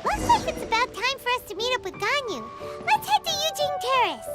Looks like it's about time for us to meet up with Ganyu. Let's head to Eugene Terrace.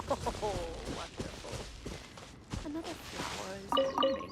Oh, wonderful. Another flower is blooming.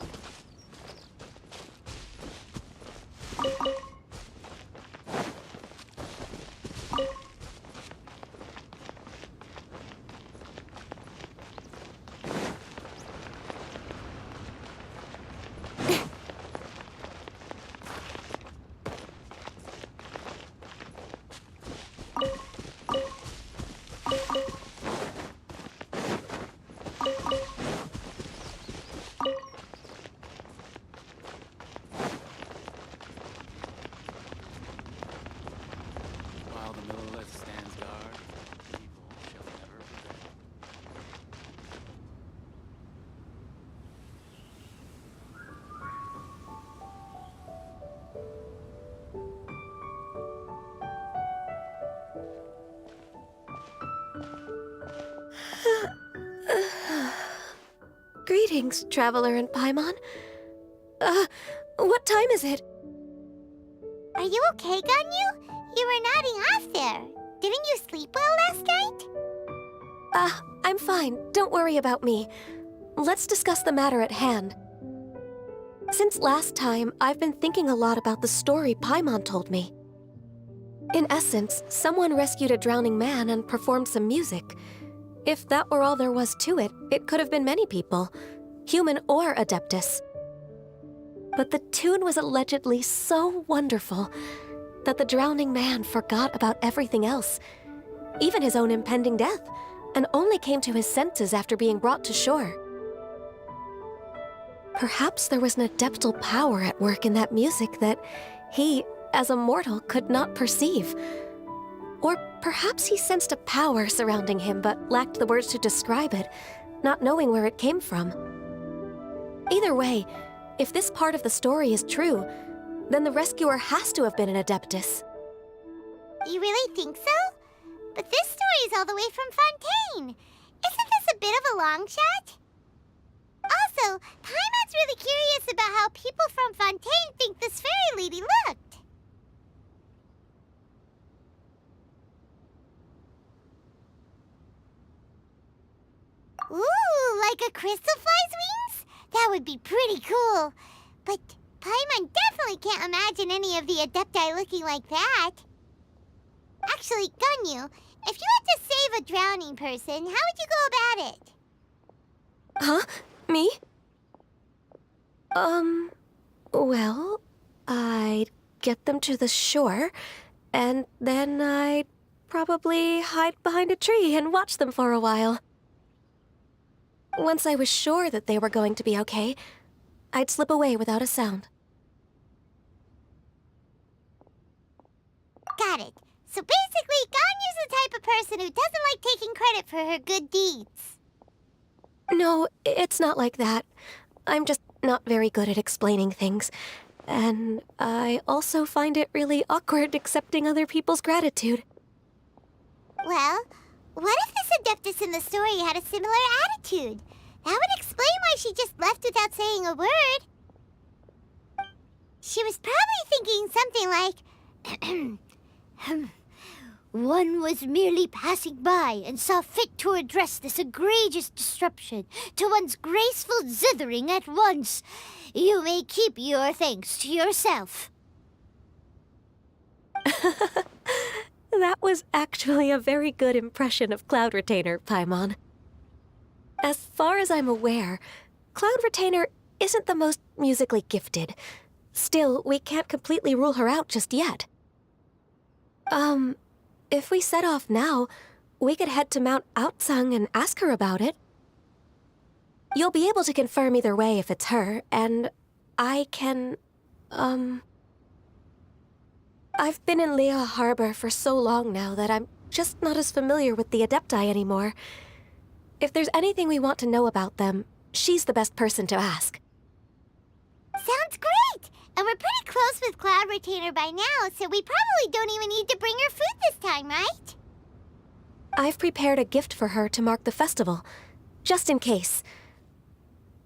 While the Millelith stands guard, people shall never prevail. Greetings, traveler in Paimon. What time is it? Are you okay, Ganyu? You were nodding off there. Didn't you sleep well last night? I'm fine. Don't worry about me. Let's discuss the matter at hand. Since last time, I've been thinking a lot about the story Paimon told me. In essence, someone rescued a drowning man and performed some music. If that were all there was to it, it could have been many people, human or Adeptus. But the tune was allegedly so wonderful that the drowning man forgot about everything else, even his own impending death, and only came to his senses after being brought to shore. Perhaps there was an adeptal power at work in that music that he, as a mortal, could not perceive. Or perhaps he sensed a power surrounding him but lacked the words to describe it, not knowing where it came from. Either way, if this part of the story is true, then the rescuer has to have been an Adeptus. You really think so? But this story is all the way from Fontaine. Isn't this a bit of a long shot? Also, Paimon's really curious about how people from Fontaine think this fairy lady looked. Ooh, like a crystal fly's wings? That would be pretty cool. But Paimon definitely can't imagine any of the Adepti looking like that. Actually, Ganyu, if you had to save a drowning person, how would you go about it? Huh? Me? Well, I'd get them to the shore, and then I'd probably hide behind a tree and watch them for a while. Once I was sure that they were going to be okay, I'd slip away without a sound. Got it. So basically, Ganyu's the type of person who doesn't like taking credit for her good deeds. No, it's not like that. I'm just not very good at explaining things. And I also find it really awkward accepting other people's gratitude. Well, what if this Adeptus in the story had a similar attitude? That would explain why she just left without saying a word. She was probably thinking something like, one was merely passing by and saw fit to address this egregious disruption to one's graceful zithering at once. You may keep your thanks to yourself. That was actually a very good impression of Cloud Retainer, Paimon. As far as I'm aware, Cloud Retainer isn't the most musically gifted. Still, we can't completely rule her out just yet. If we set off now, we could head to Mount Outsung and ask her about it. You'll be able to confirm either way if it's her, and I can, I've been in Lea Harbor for so long now that I'm just not as familiar with the Adepti anymore. If there's anything we want to know about them, she's the best person to ask. Sounds great! And we're pretty close with Cloud Retainer by now, so we probably don't even need to bring her food this time, right? I've prepared a gift for her to mark the festival, just in case.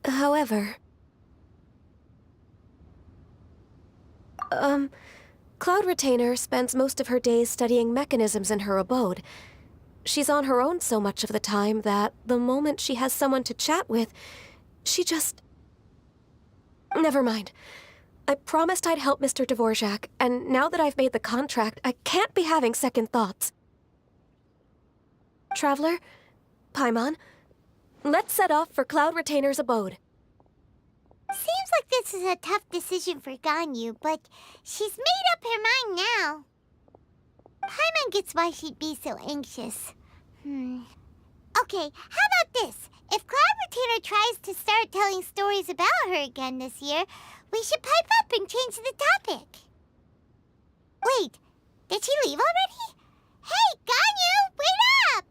However... Cloud Retainer spends most of her days studying mechanisms in her abode. She's on her own so much of the time that the moment she has someone to chat with, she just... Never mind. I promised I'd help Mr. Dvorak, and now that I've made the contract, I can't be having second thoughts. Traveler, Paimon, let's set off for Cloud Retainer's abode. Seems like this is a tough decision for Ganyu, but she's made up her mind now. Paimon gets why she'd be so anxious. Okay, how about this? If Cloud Retainer tries to start telling stories about her again this year, we should pipe up and change the topic. Wait, did she leave already? Hey, Ganyu, wait up!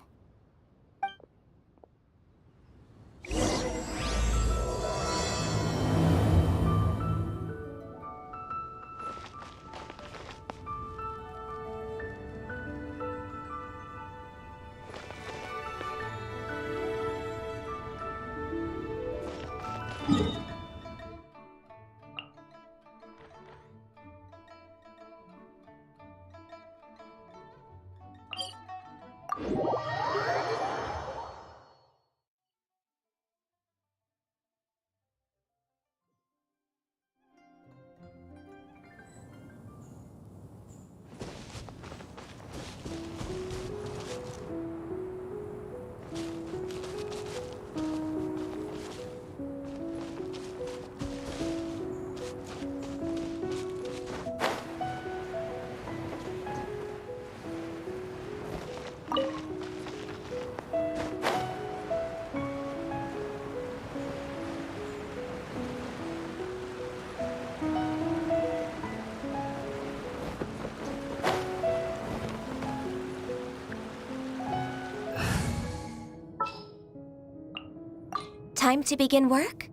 Time to begin work?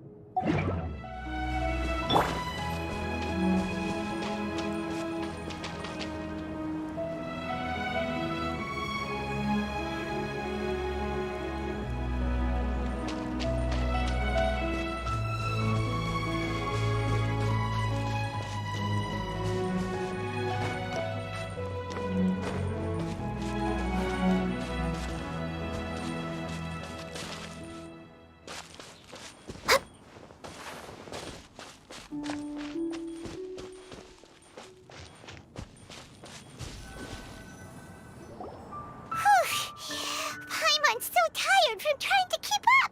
Paimon's so tired from trying to keep up.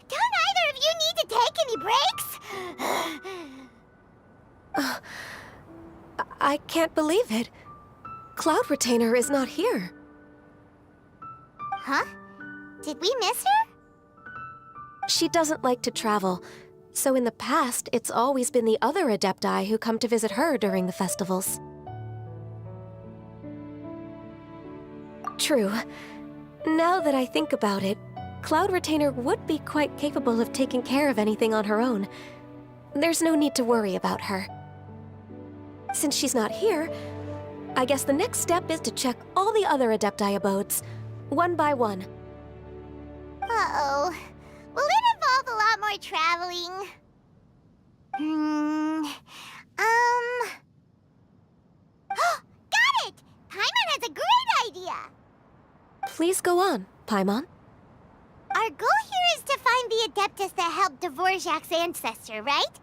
Don't either of you need to take any breaks? I can't believe it. Cloud Retainer is not here. Huh? Did we miss her? She doesn't like to travel, so in the past, it's always been the other Adepti who come to visit her during the festivals. True. Now that I think about it, Cloud Retainer would be quite capable of taking care of anything on her own. There's no need to worry about her. Since she's not here, I guess the next step is to check all the other Adepti abodes, one by one. Uh-oh. Will it involve a lot more traveling? Got it! Paimon has a great idea! Please go on, Paimon. Our goal here is to find the Adeptus that helped Dvorak's ancestor, right?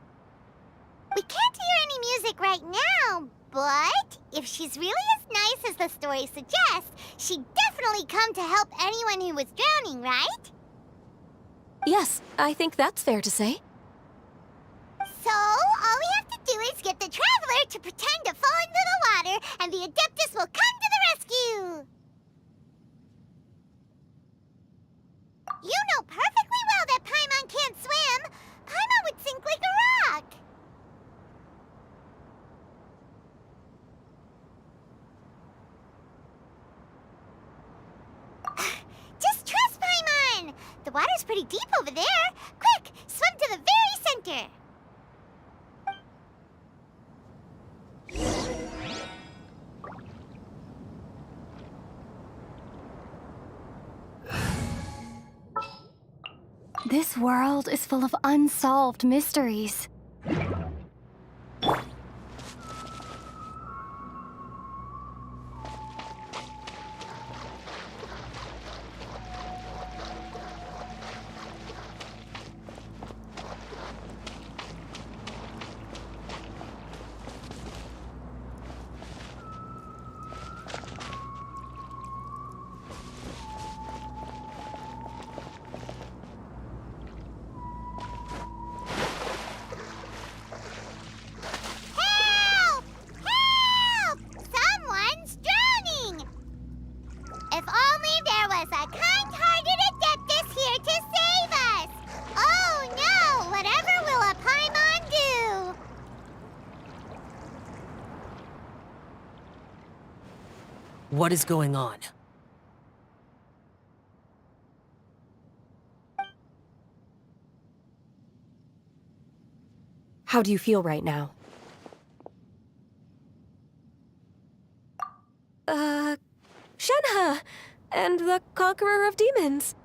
We can't hear any music right now, but if she's really as nice as the story suggests, she'd definitely come to help anyone who was drowning, right? Yes, I think that's fair to say. So, all we have to do is get the Traveler to pretend to fall into the water, and the Adeptus will come to the rescue! You know perfectly well that Paimon can't swim! Paimon would sink like a rock! Just trust Paimon! The water's pretty deep over there! Quick, swim to the very center! This world is full of unsolved mysteries. What is going on? How do you feel right now? Shenhe! And the Conqueror of Demons.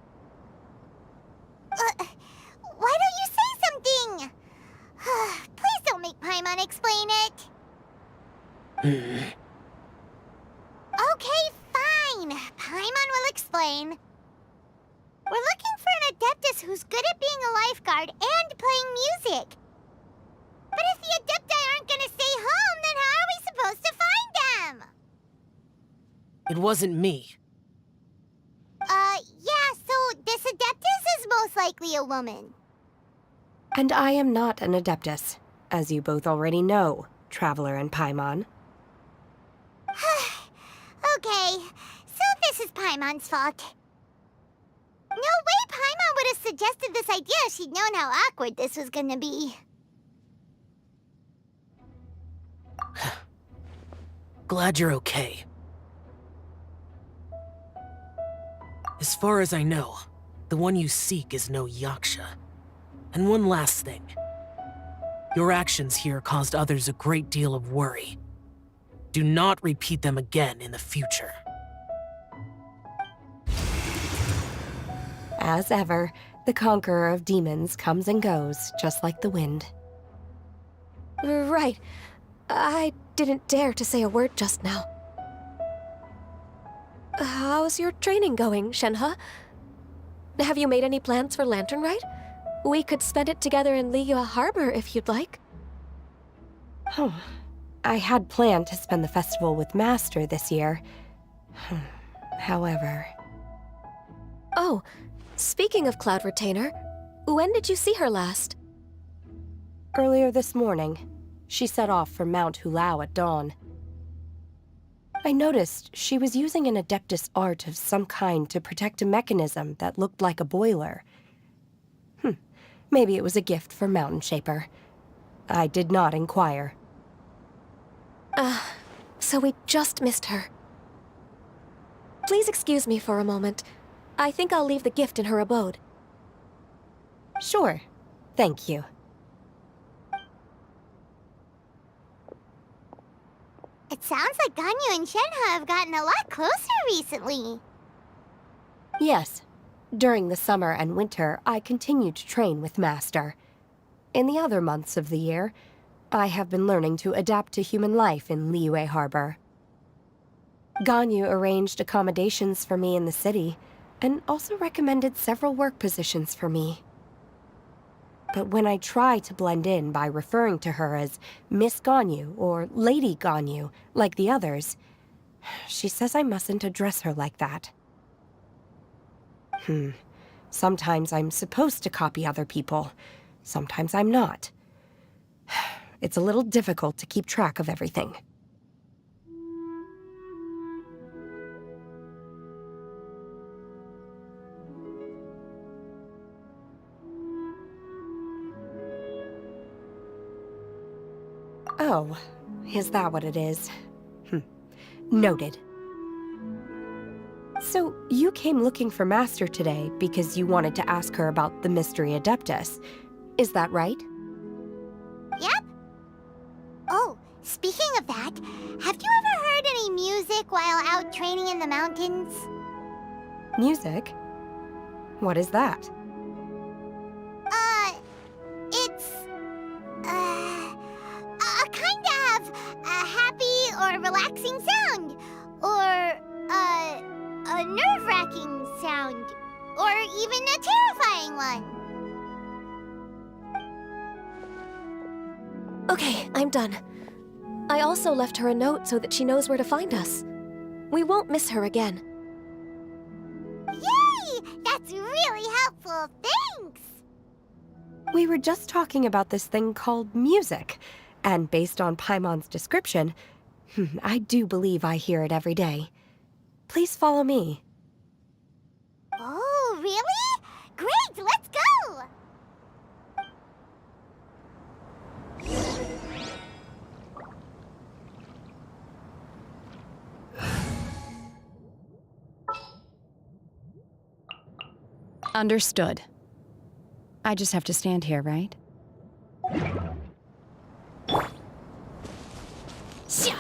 Why don't you say something? Please don't make Paimon explain it. Okay, fine. Paimon will explain. We're looking for an Adeptus who's good at being a lifeguard and playing music. But if the Adepti aren't gonna stay home, then how are we supposed to find them? It wasn't me. Yeah, so this Adeptus is most likely a woman. And I am not an Adeptus, as you both already know, Traveler and Paimon. Okay, so this is Paimon's fault. No way Paimon would have suggested this idea if she'd known how awkward this was gonna be. Glad you're okay. As far as I know, the one you seek is no Yaksha. And one last thing. Your actions here caused others a great deal of worry. Do not repeat them again in the future. As ever, the Conqueror of Demons comes and goes, just like the wind. Right. I didn't dare to say a word just now. How's your training going, Shenhe? Have you made any plans for Lantern Rite? We could spend it together in Liyue Harbor if you'd like. Oh, I had planned to spend the festival with Master this year. However... Oh, speaking of Cloud Retainer, when did you see her last? Earlier this morning. She set off for Mount Hulao at dawn. I noticed she was using an Adeptus art of some kind to protect a mechanism that looked like a boiler. Maybe it was a gift for Mountain Shaper. I did not inquire. So we just missed her. Please excuse me for a moment. I think I'll leave the gift in her abode. Sure. Thank you. It sounds like Ganyu and Shenhe have gotten a lot closer recently. Yes. During the summer and winter, I continue to train with Master. In the other months of the year, I have been learning to adapt to human life in Liyue Harbor. Ganyu arranged accommodations for me in the city, and also recommended several work positions for me. But when I try to blend in by referring to her as Miss Ganyu or Lady Ganyu, like the others, she says I mustn't address her like that. Sometimes I'm supposed to copy other people. Sometimes I'm not. It's a little difficult to keep track of everything. Oh, is that what it is? Noted. So, you came looking for Master today because you wanted to ask her about the Mystery Adeptus. Is that right? Yep. Oh, speaking of that, have you ever heard any music while out training in the mountains? Music? What is that? It's... a kind of a happy or relaxing sound. Or, a nerve-wracking sound. Or even a terrifying one. Okay, I'm done. I also left her a note so that she knows where to find us. We won't miss her again. Yay! That's really helpful. Thanks! We were just talking about this thing called music, and based on Paimon's description, I do believe I hear it every day. Please follow me. Oh, really? Great, let's go! Understood. I just have to stand here, right? Xia!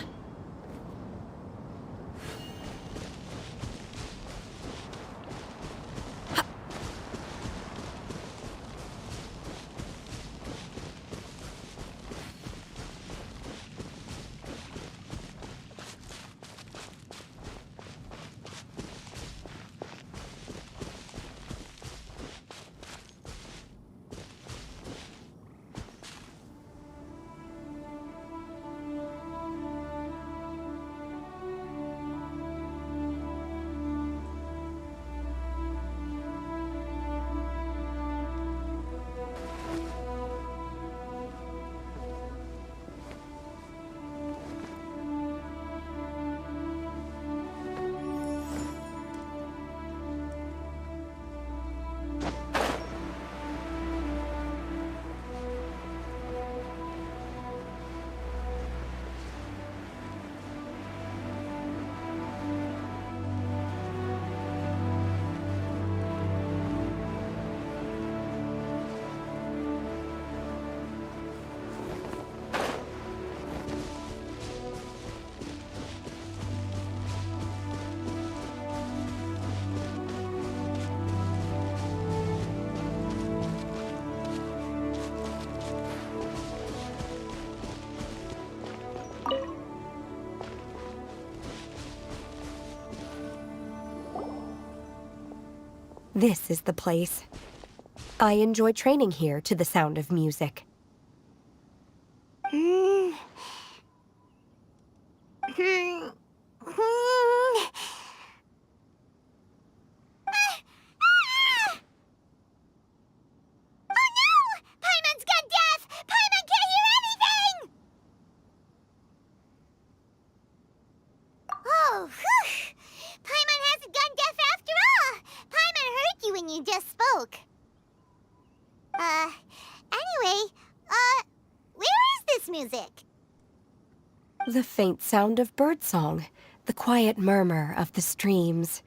This is the place. I enjoy training here to the sound of music. Paimon's gone deaf! Paimon can't hear anything! Oh, whew! Paimon hasn't gone deaf after all! Paimon heard you when you just spoke. Anyway, where is this music? The faint sound of birdsong, the quiet murmur of the streams.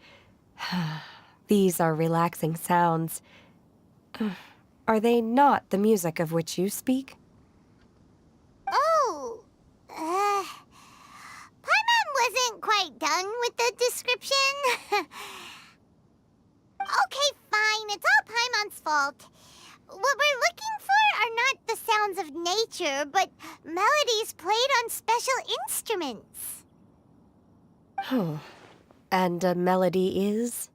These are relaxing sounds. Are they not the music of which you speak? Oh, Paimon wasn't quite done with the description. Okay, fine, it's all Paimon's fault. What we're looking for are not the sounds of nature, but melodies played on special instruments. Oh. And a melody is?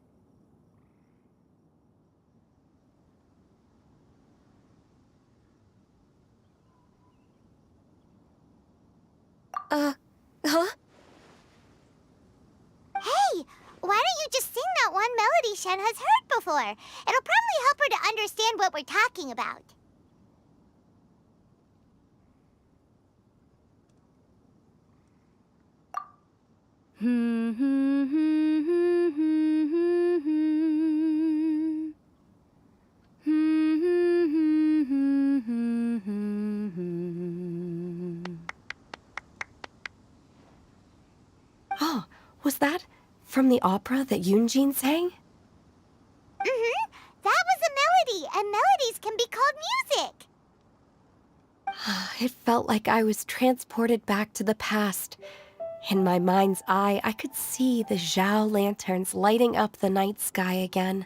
Huh? Hey, why don't you just sing that one melody Shen has heard before? It'll probably help her to understand what we're talking about. Oh, was that from the opera that Yunjin sang? That was a melody, and melodies can be called music. It felt like I was transported back to the past. In my mind's eye, I could see the Zhao lanterns lighting up the night sky again.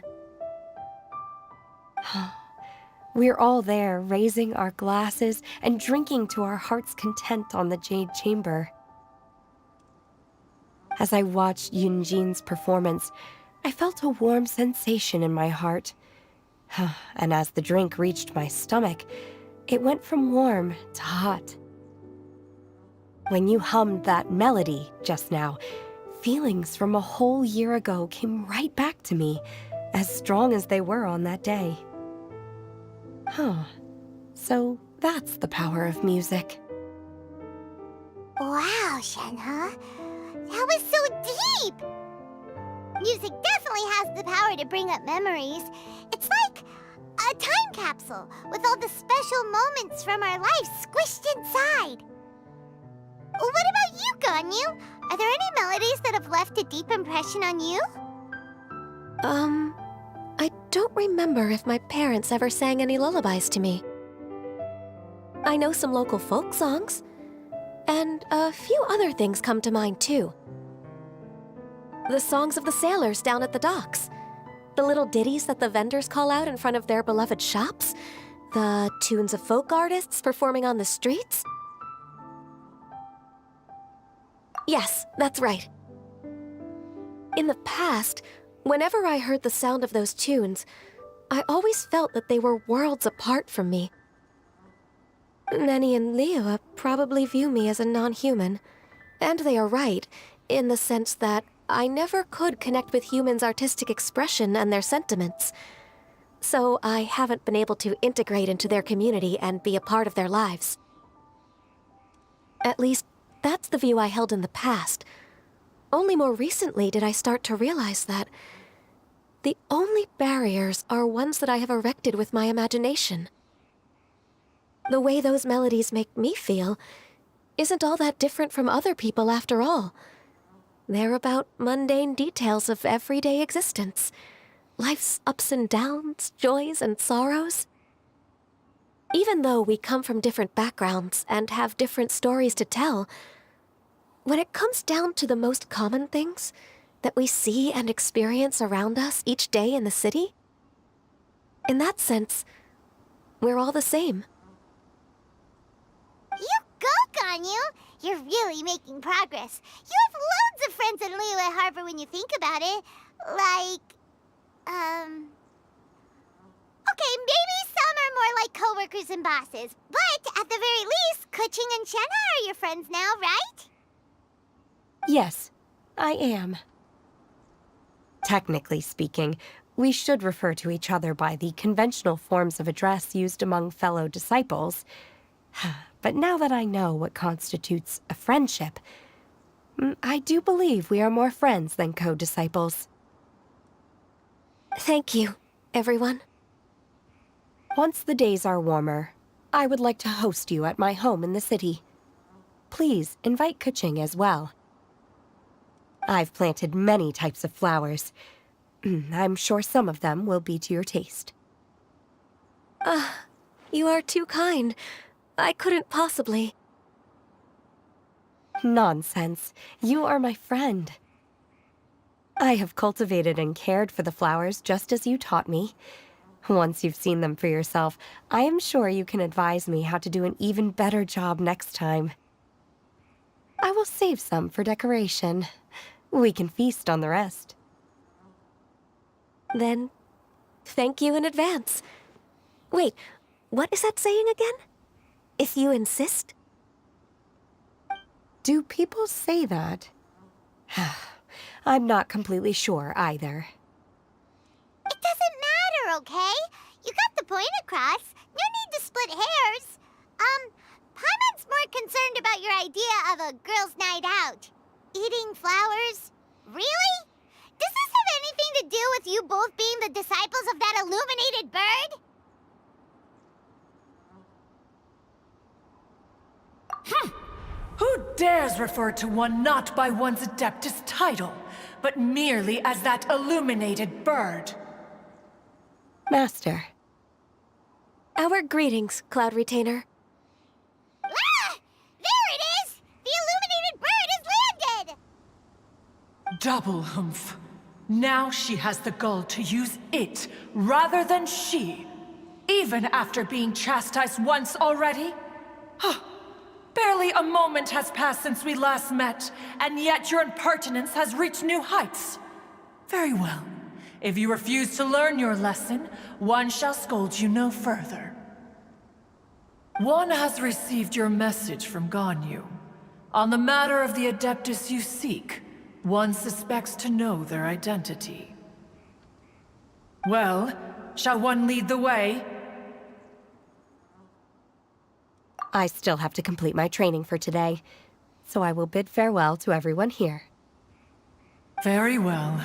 We're all there, raising our glasses and drinking to our heart's content on the Jade Chamber. As I watched Yunjin's performance, I felt a warm sensation in my heart. And as the drink reached my stomach, it went from warm to hot. When you hummed that melody just now, feelings from a whole year ago came right back to me, as strong as they were on that day. So that's the power of music. Wow, Shenhe. That was so deep! Music definitely has the power to bring up memories. It's like a time capsule with all the special moments from our lives squished inside. What about you, Ganyu? Are there any melodies that have left a deep impression on you? I don't remember if my parents ever sang any lullabies to me. I know some local folk songs, and a few other things come to mind too. The songs of the sailors down at the docks, the little ditties that the vendors call out in front of their beloved shops, the tunes of folk artists performing on the streets. Yes, that's right. In the past, whenever I heard the sound of those tunes, I always felt that they were worlds apart from me. Nenny and Leoa probably view me as a non-human, and they are right, in the sense that I never could connect with humans' artistic expression and their sentiments. So I haven't been able to integrate into their community and be a part of their lives. At least, that's the view I held in the past. Only more recently did I start to realize that the only barriers are ones that I have erected with my imagination. The way those melodies make me feel isn't all that different from other people after all. They're about mundane details of everyday existence. Life's ups and downs, joys and sorrows. Even though we come from different backgrounds and have different stories to tell, when it comes down to the most common things that we see and experience around us each day in the city, in that sense, we're all the same. You go, Ganyu! You're really making progress. You have loads of friends in Liyue Harbor when you think about it. Okay, maybe some are more like coworkers and bosses. But at the very least, Kuching and Shenna are your friends now, right? Yes, I am. Technically speaking, we should refer to each other by the conventional forms of address used among fellow disciples. But now that I know what constitutes a friendship, I do believe we are more friends than co-disciples. Thank you, everyone. Once the days are warmer, I would like to host you at my home in the city. Please invite Kuching as well. I've planted many types of flowers. I'm sure some of them will be to your taste. You are too kind. I couldn't possibly. Nonsense. You are my friend. I have cultivated and cared for the flowers just as you taught me. Once you've seen them for yourself, I am sure you can advise me how to do an even better job next time. I will save some for decoration. We can feast on the rest. Then, thank you in advance. Wait, what is that saying again? If you insist? Do people say that? I'm not completely sure either. It doesn't matter, okay? You got the point across. No need to split hairs. Paimon's more concerned about your idea of a girls' night out. Eating flowers? Really? Does this have anything to do with you both being the disciples of that illuminated bird? Who dares refer to one not by one's Adeptus title, but merely as that illuminated bird? Master. Our greetings, Cloud Retainer. Ah! There it is! The illuminated bird has landed! Double humph. Now she has the gall to use it rather than she, even after being chastised once already? Barely a moment has passed since we last met, and yet your impertinence has reached new heights. Very well. If you refuse to learn your lesson, one shall scold you no further. One has received your message from Ganyu. On the matter of the Adeptus you seek, one suspects to know their identity. Well, shall one lead the way? I still have to complete my training for today, so I will bid farewell to everyone here. Very well.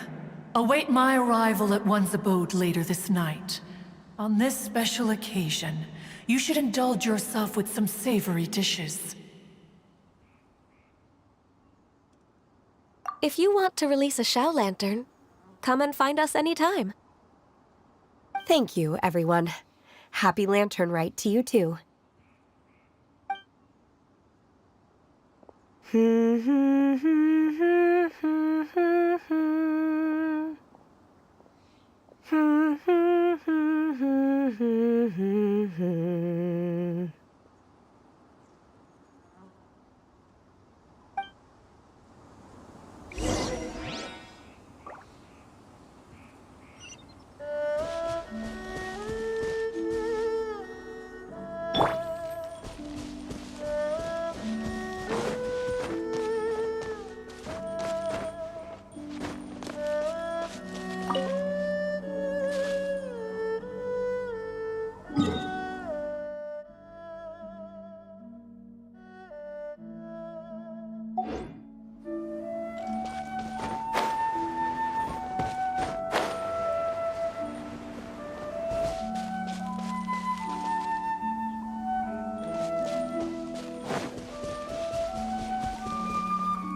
Await my arrival at one's abode later this night. On this special occasion, you should indulge yourself with some savory dishes. If you want to release a Shao Lantern, come and find us anytime. Thank you, everyone. Happy Lantern Rite to you too.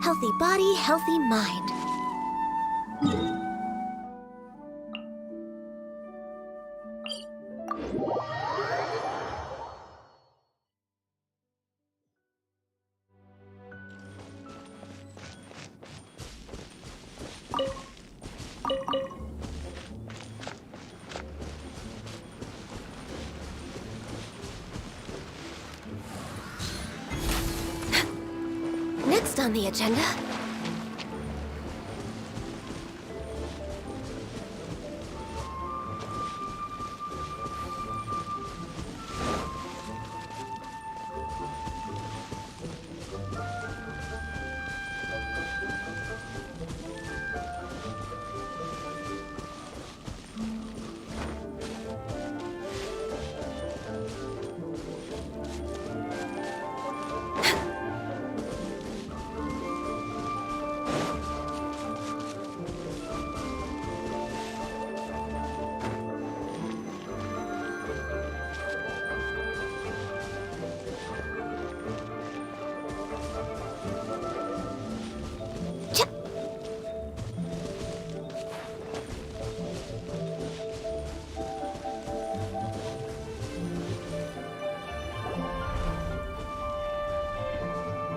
Healthy body, healthy mind. Next on the agenda.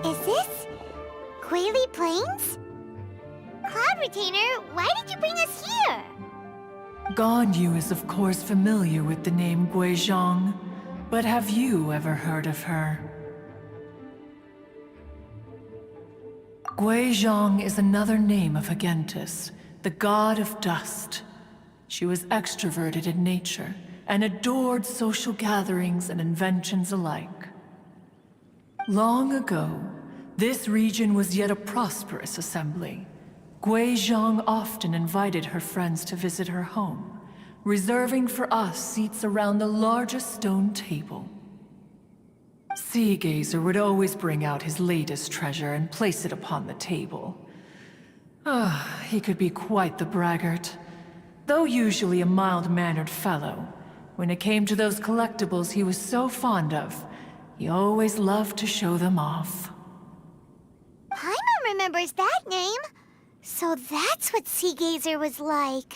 Is this Quaily Plains? Cloud Retainer, why did you bring us here? Ganyu is of course familiar with the name Guizhong, but have you ever heard of her? Guizhong is another name of Agentis, the god of dust. She was extroverted in nature and adored social gatherings and inventions alike. Long ago, this region was yet a prosperous assembly. Guizhong often invited her friends to visit her home, reserving for us seats around the largest stone table. Sea Gazer would always bring out his latest treasure and place it upon the table. He could be quite the braggart. Though usually a mild-mannered fellow, when it came to those collectibles he was so fond of, he always loved to show them off. Paimon remembers that name. So that's what Sea Gazer was like.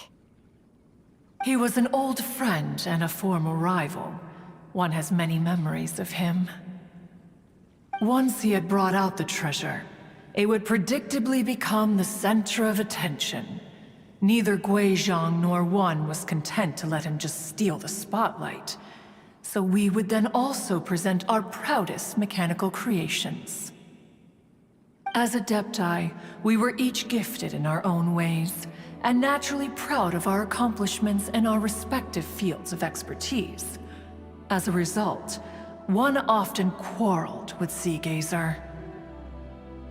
He was an old friend and a former rival. One has many memories of him. Once he had brought out the treasure, it would predictably become the center of attention. Neither Guizhong nor one was content to let him just steal the spotlight. So we would then also present our proudest mechanical creations. As Adepti, we were each gifted in our own ways, and naturally proud of our accomplishments in our respective fields of expertise. As a result, one often quarreled with Sea Gazer.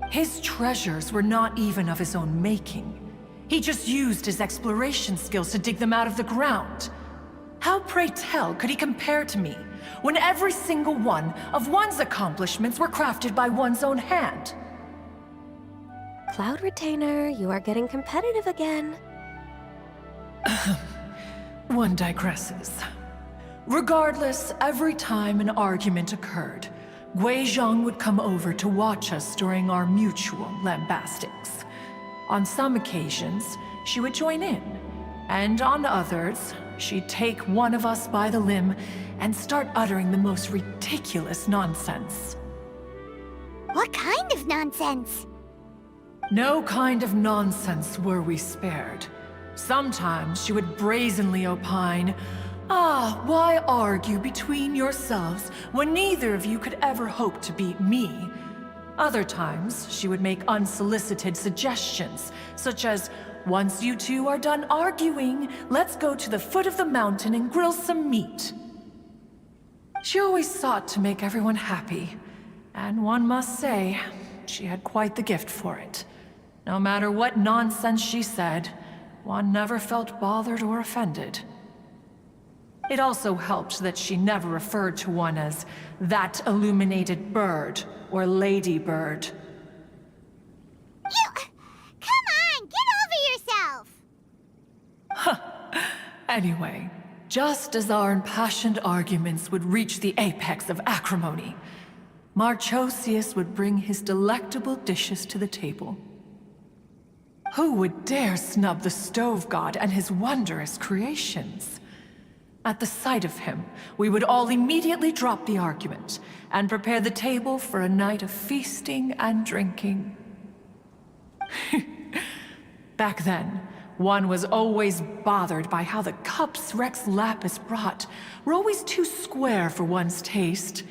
His treasures were not even of his own making. He just used his exploration skills to dig them out of the ground. How, pray tell, could he compare to me, when every single one of one's accomplishments were crafted by one's own hand? Cloud Retainer, you are getting competitive again. One digresses. Regardless, every time an argument occurred, Guizhong would come over to watch us during our mutual lambastics. On some occasions, she would join in, and on others, she'd take one of us by the limb and start uttering the most ridiculous nonsense. What kind of nonsense? No kind of nonsense were we spared. Sometimes she would brazenly opine, "Ah, why argue between yourselves when neither of you could ever hope to beat me?" Other times, she would make unsolicited suggestions, such as, "Once you two are done arguing, let's go to the foot of the mountain and grill some meat." She always sought to make everyone happy, and one must say, she had quite the gift for it. No matter what nonsense she said, one never felt bothered or offended. It also helped that she never referred to one as that illuminated bird or lady bird. Come on, get over yourself! Anyway, just as our impassioned arguments would reach the apex of acrimony, Marchosius would bring his delectable dishes to the table. Who would dare snub the stove god and his wondrous creations? At the sight of him, we would all immediately drop the argument and prepare the table for a night of feasting and drinking. Back then, one was always bothered by how the cups Rex Lapis brought were always too square for one's taste.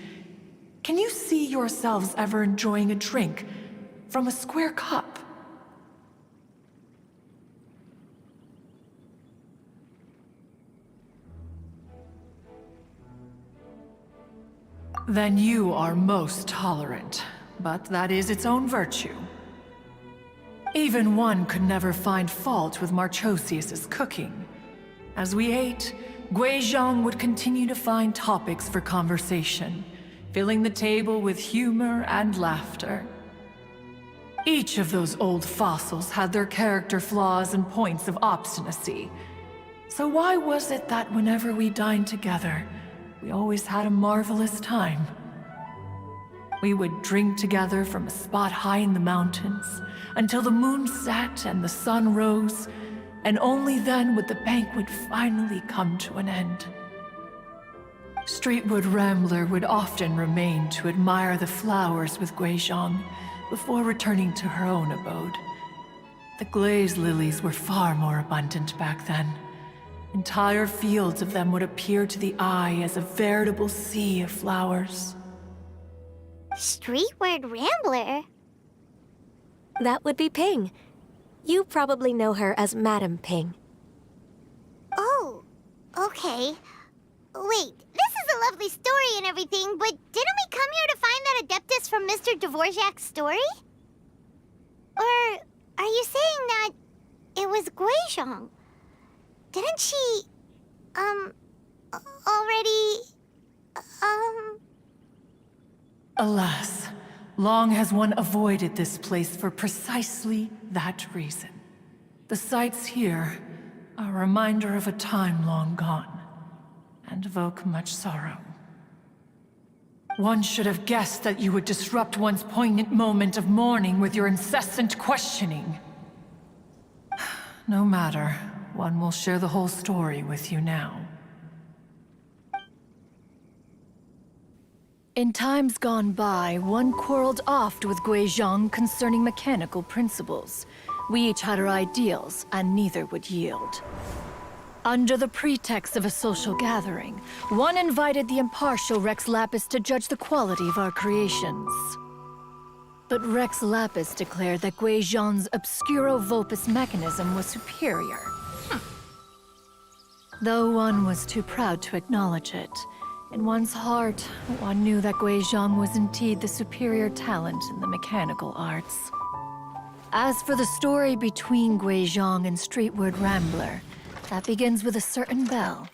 Can you see yourselves ever enjoying a drink from a square cup? Then you are most tolerant, but that is its own virtue. Even one could never find fault with Marchosius's cooking. As we ate, Guizhong would continue to find topics for conversation, filling the table with humor and laughter. Each of those old fossils had their character flaws and points of obstinacy. So why was it that whenever we dined together, we always had a marvelous time? We would drink together from a spot high in the mountains until the moon set and the sun rose, and only then would the banquet finally come to an end. Streetwood Rambler would often remain to admire the flowers with Guizhong before returning to her own abode. The glazed lilies were far more abundant back then. Entire fields of them would appear to the eye as a veritable sea of flowers. Streetward Rambler? That would be Ping. You probably know her as Madam Ping. Oh, okay. Wait, this is a lovely story and everything, but didn't we come here to find that Adeptus from Mr. Dvorak's story? Or are you saying that it was Guizhong? Didn't she, already, Alas, long has one avoided this place for precisely that reason. The sights here are a reminder of a time long gone, and evoke much sorrow. One should have guessed that you would disrupt one's poignant moment of mourning with your incessant questioning. No matter, one will share the whole story with you now. In times gone by, one quarreled oft with Guizhong concerning mechanical principles. We each had our ideals, and neither would yield. Under the pretext of a social gathering, one invited the impartial Rex Lapis to judge the quality of our creations. But Rex Lapis declared that Guizhong's Obscuro Vulpus mechanism was superior. Though one was too proud to acknowledge it, in one's heart, one knew that Guizhong was indeed the superior talent in the mechanical arts. As for the story between Guizhong and Streetward Rambler, that begins with a certain bell.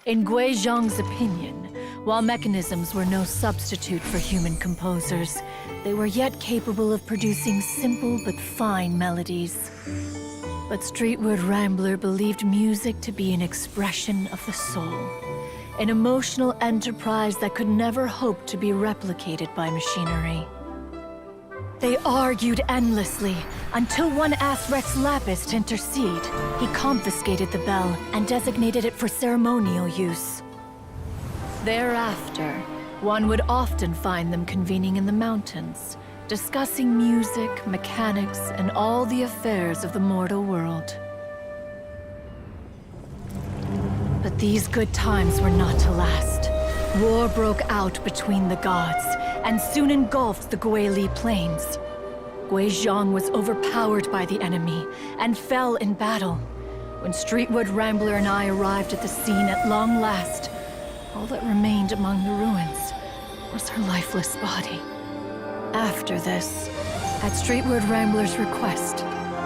In Guizhong's opinion, while mechanisms were no substitute for human composers, they were yet capable of producing simple but fine melodies. But Streetward Rambler believed music to be an expression of the soul, an emotional enterprise that could never hope to be replicated by machinery. They argued endlessly, until one asked Rex Lapis to intercede. He confiscated the bell and designated it for ceremonial use. Thereafter, one would often find them convening in the mountains, discussing music, mechanics, and all the affairs of the mortal world. But these good times were not to last. War broke out between the gods, and soon engulfed the Guili Plains. Guizhong was overpowered by the enemy, and fell in battle. When Streetwood Rambler and I arrived at the scene at long last, all that remained among the ruins was her lifeless body. After this, at Streetwood Rambler's request,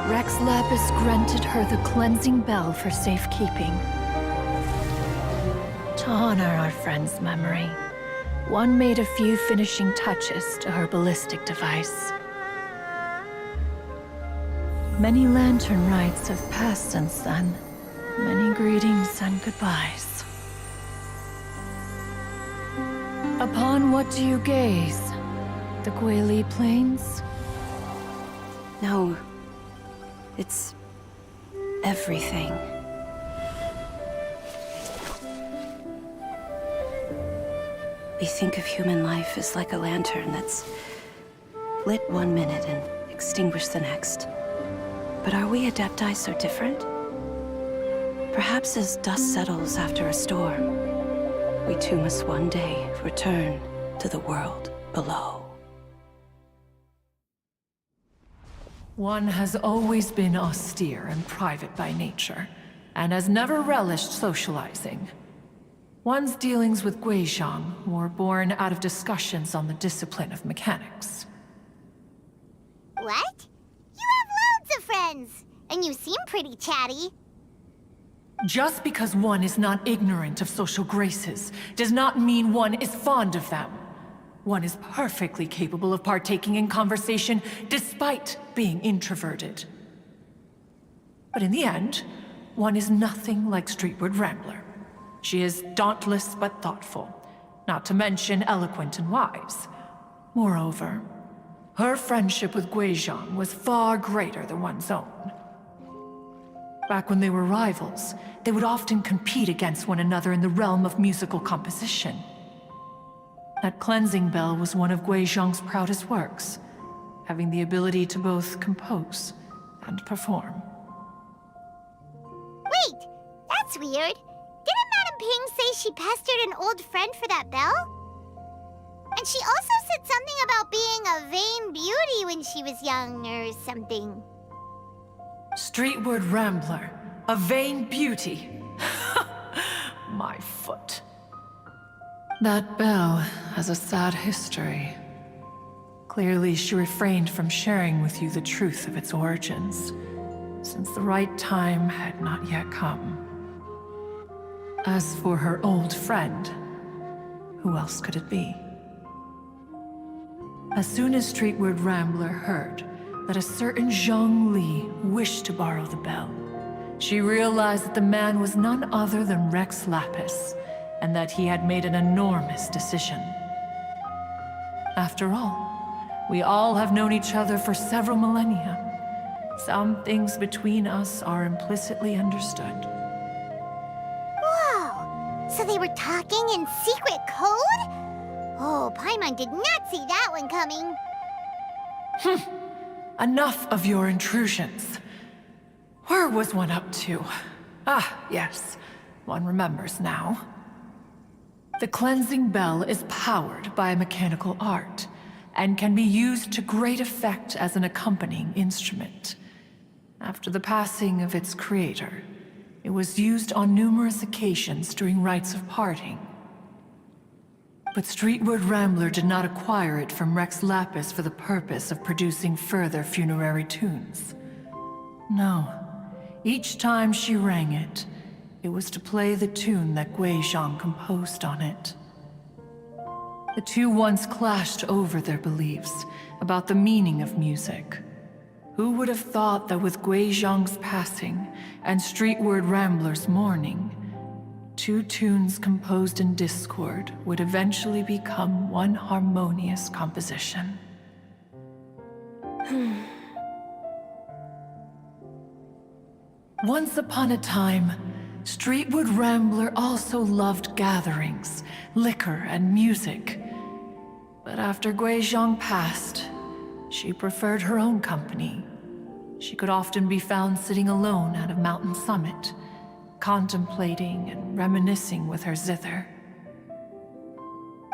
Rex Lapis granted her the cleansing bell for safekeeping. To honor our friend's memory, one made a few finishing touches to her ballistic device. Many lantern rites have passed since then. Many greetings and goodbyes. Upon what do you gaze? The Guili Plains? No. It's everything. We think of human life as like a lantern that's lit one minute and extinguished the next. But are we Adepti so different? Perhaps as dust settles after a storm, we too must one day return to the world below. One has always been austere and private by nature, and has never relished socializing. One's dealings with Guizhong were born out of discussions on the discipline of mechanics. What? You have loads of friends, and you seem pretty chatty. Just because one is not ignorant of social graces does not mean one is fond of them. One is perfectly capable of partaking in conversation despite being introverted. But in the end, one is nothing like Streetwood Rambler. She is dauntless but thoughtful, not to mention eloquent and wise. Moreover, her friendship with Guizhong was far greater than one's own. Back when they were rivals, they would often compete against one another in the realm of musical composition. That cleansing bell was one of Guizhong's proudest works, having the ability to both compose and perform. Wait, that's weird. Didn't Madame Ping say she pestered an old friend for that bell? And she also said something about being a vain beauty when she was young or something. Streetwood Rambler, a vain beauty. My foot. That bell has a sad history. Clearly, she refrained from sharing with you the truth of its origins, since the right time had not yet come. As for her old friend, who else could it be? As soon as Streetwood Rambler heard that a certain Zhang Li wished to borrow the bell, she realized that the man was none other than Rex Lapis, and that he had made an enormous decision. After all, we all have known each other for several millennia. Some things between us are implicitly understood. Whoa! So they were talking in secret code? Oh, Paimon did not see that one coming. Enough of your intrusions. Where was one up to? Ah, yes. One remembers now. The cleansing bell is powered by a mechanical art, and can be used to great effect as an accompanying instrument. After the passing of its creator, it was used on numerous occasions during rites of parting. But Streetwood Rambler did not acquire it from Rex Lapis for the purpose of producing further funerary tunes. No. Each time she rang it, it was to play the tune that Guizhong composed on it. The two once clashed over their beliefs about the meaning of music. Who would have thought that with Guizhong's passing and Streetwood Rambler's mourning, two tunes composed in discord would eventually become one harmonious composition? Once upon a time, Streetwood Rambler also loved gatherings, liquor, and music. But after Guizhong passed, she preferred her own company. She could often be found sitting alone at a mountain summit, contemplating and reminiscing with her zither.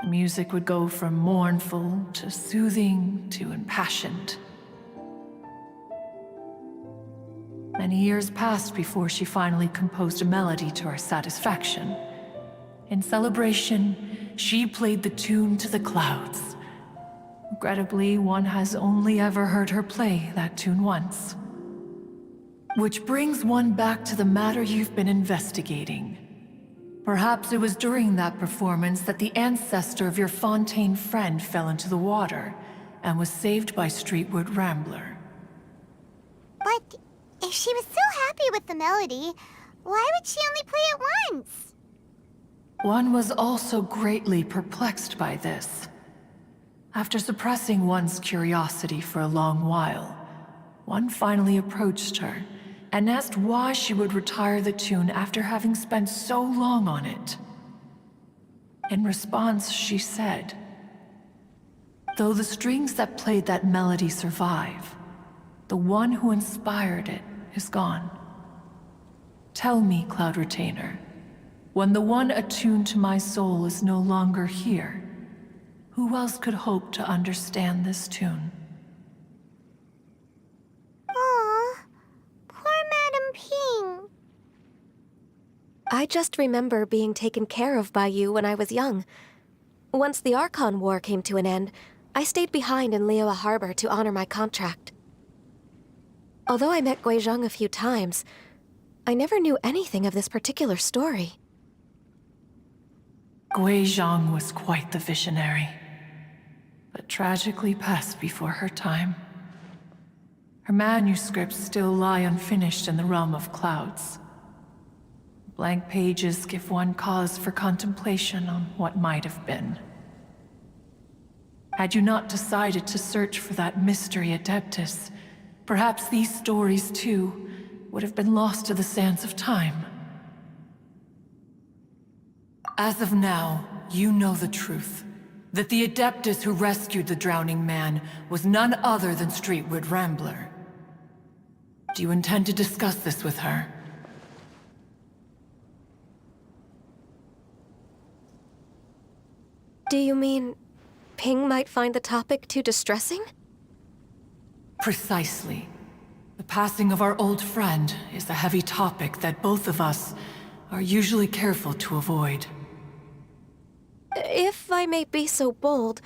The music would go from mournful to soothing to impassioned. Many years passed before she finally composed a melody to her satisfaction. In celebration, she played the tune to the clouds. Regrettably, one has only ever heard her play that tune once. Which brings one back to the matter you've been investigating. Perhaps it was during that performance that the ancestor of your Fontaine friend fell into the water and was saved by Streetwood Rambler. But if she was so happy with the melody, why would she only play it once? One was also greatly perplexed by this. After suppressing one's curiosity for a long while, one finally approached her and asked why she would retire the tune after having spent so long on it. In response, she said, "Though the strings that played that melody survive, the one who inspired it is gone. Tell me, Cloud Retainer, when the one attuned to my soul is no longer here, who else could hope to understand this tune?" Aw, poor Madam Ping. I just remember being taken care of by you when I was young. Once the Archon War came to an end, I stayed behind in Liyue Harbor to honor my contract. Although I met Guizhong a few times, I never knew anything of this particular story. Guizhong was quite the visionary, but tragically passed before her time. Her manuscripts still lie unfinished in the realm of clouds. Blank pages give one cause for contemplation on what might have been. Had you not decided to search for that mystery Adeptus, perhaps these stories, too, would have been lost to the sands of time. As of now, you know the truth. That the Adeptus who rescued the drowning man was none other than Streetwood Rambler. Do you intend to discuss this with her? Do you mean Ping might find the topic too distressing? Precisely. The passing of our old friend is a heavy topic that both of us are usually careful to avoid. If I may be so bold,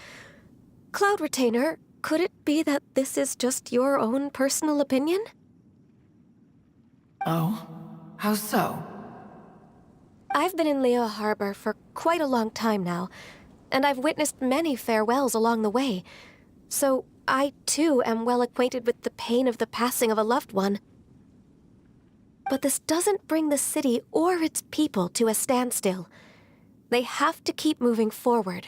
Cloud Retainer, could it be that this is just your own personal opinion? Oh? How so? I've been in Liyue Harbor for quite a long time now, and I've witnessed many farewells along the way, so I too am well acquainted with the pain of the passing of a loved one. But this doesn't bring the city or its people to a standstill. They have to keep moving forward.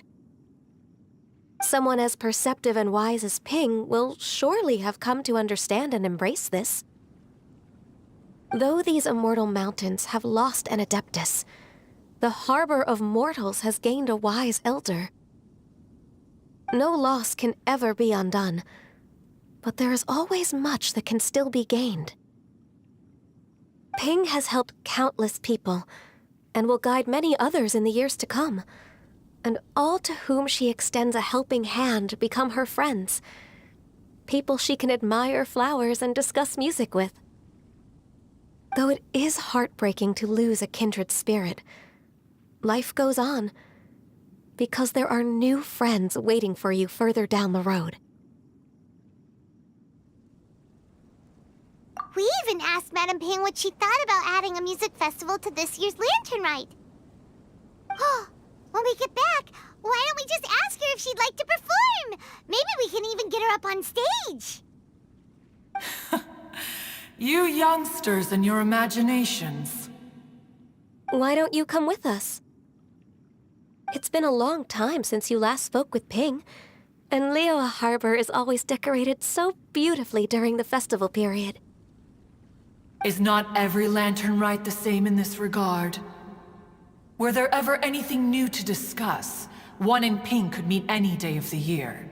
Someone as perceptive and wise as Ping will surely have come to understand and embrace this. Though these immortal mountains have lost an Adeptus, the harbor of mortals has gained a wise elder. No loss can ever be undone, but there is always much that can still be gained. Ping has helped countless people, and will guide many others in the years to come, and all to whom she extends a helping hand become her friends, people she can admire flowers and discuss music with. Though it is heartbreaking to lose a kindred spirit, life goes on, because there are new friends waiting for you further down the road. We even asked Madam Ping what she thought about adding a music festival to this year's Lantern Rite. Oh, when we get back, why don't we just ask her if she'd like to perform? Maybe we can even get her up on stage. You youngsters and your imaginations. Why don't you come with us? It's been a long time since you last spoke with Ping. And Liyue Harbor is always decorated so beautifully during the festival period. Is not every lantern rite the same in this regard? Were there ever anything new to discuss? One in pink could mean any day of the year.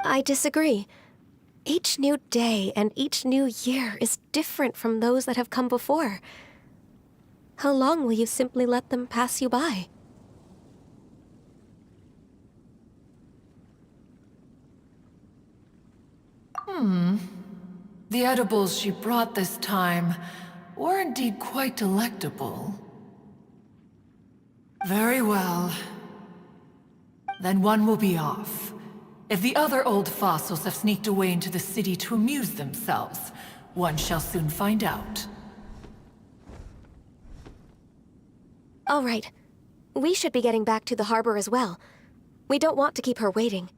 I disagree. Each new day and each new year is different from those that have come before. How long will you simply let them pass you by? The edibles she brought this time were indeed quite delectable. Very well. Then one will be off. If the other old fossils have sneaked away into the city to amuse themselves, one shall soon find out. All right. We should be getting back to the harbor as well. We don't want to keep her waiting.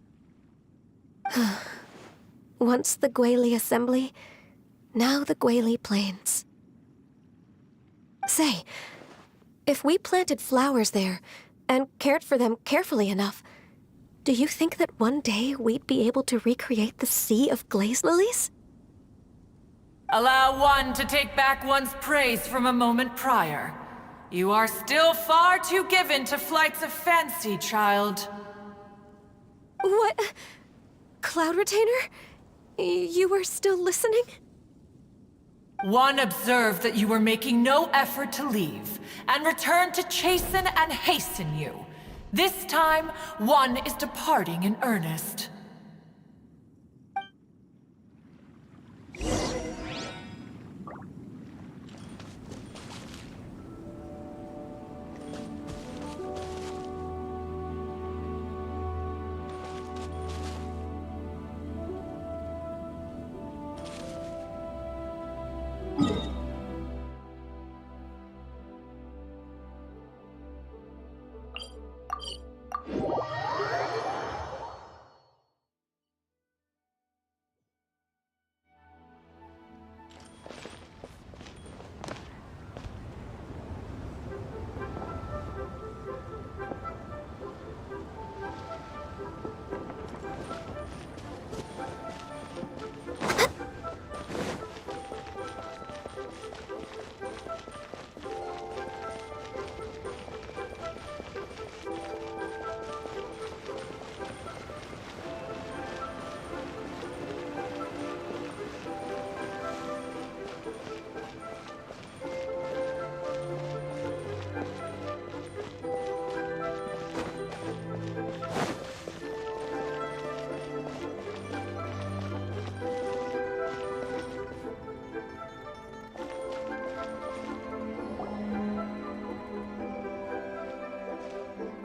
Once the Guili Assembly, now the Guili Plains. Say, if we planted flowers there and cared for them carefully enough, do you think that one day we'd be able to recreate the sea of glaze lilies? Allow one to take back one's praise from a moment prior. You are still far too given to flights of fancy, child. What? Cloud Retainer? You were still listening? One observed that you were making no effort to leave, and returned to chasten and hasten you. This time, one is departing in earnest.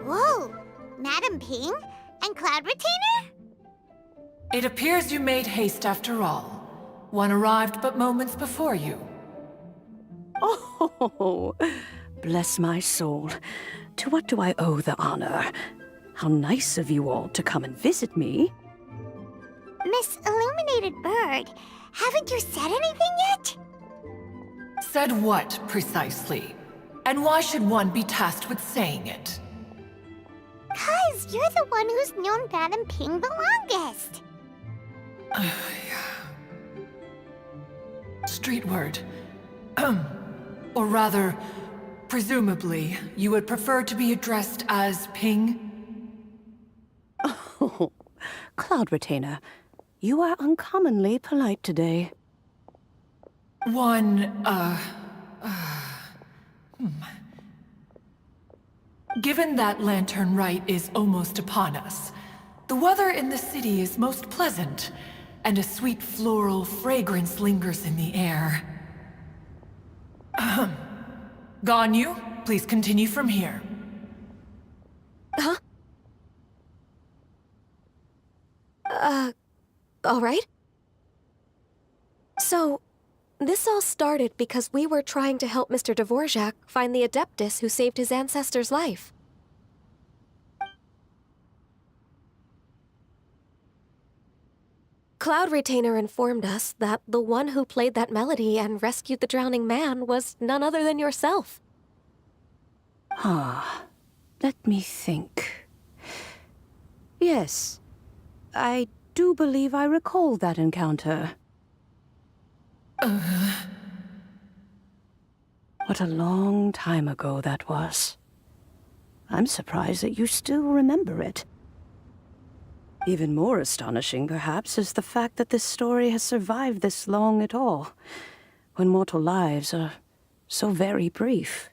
Whoa! Madam Ping? And Cloud Retainer? It appears you made haste after all. One arrived but moments before you. Oh, bless my soul. To what do I owe the honor? How nice of you all to come and visit me. Miss Illuminated Bird, haven't you said anything yet? Said what, precisely? And why should one be tasked with saying it? 'Cause you're the one who's known Madam Ping the longest. Street word. Or rather, presumably, you would prefer to be addressed as Ping? Oh, Cloud Retainer, you are uncommonly polite today. Given that lantern rite is almost upon us, the weather in the city is most pleasant, and a sweet floral fragrance lingers in the air. Ganyu, please continue from here. Huh? All right. So, this all started because we were trying to help Mr. Dvorak find the Adeptus who saved his ancestor's life. Cloud Retainer informed us that the one who played that melody and rescued the drowning man was none other than yourself. Ah, let me think. Yes, I do believe I recall that encounter. What a long time ago that was. I'm surprised that you still remember it. Even more astonishing, perhaps, is the fact that this story has survived this long at all, when mortal lives are so very brief.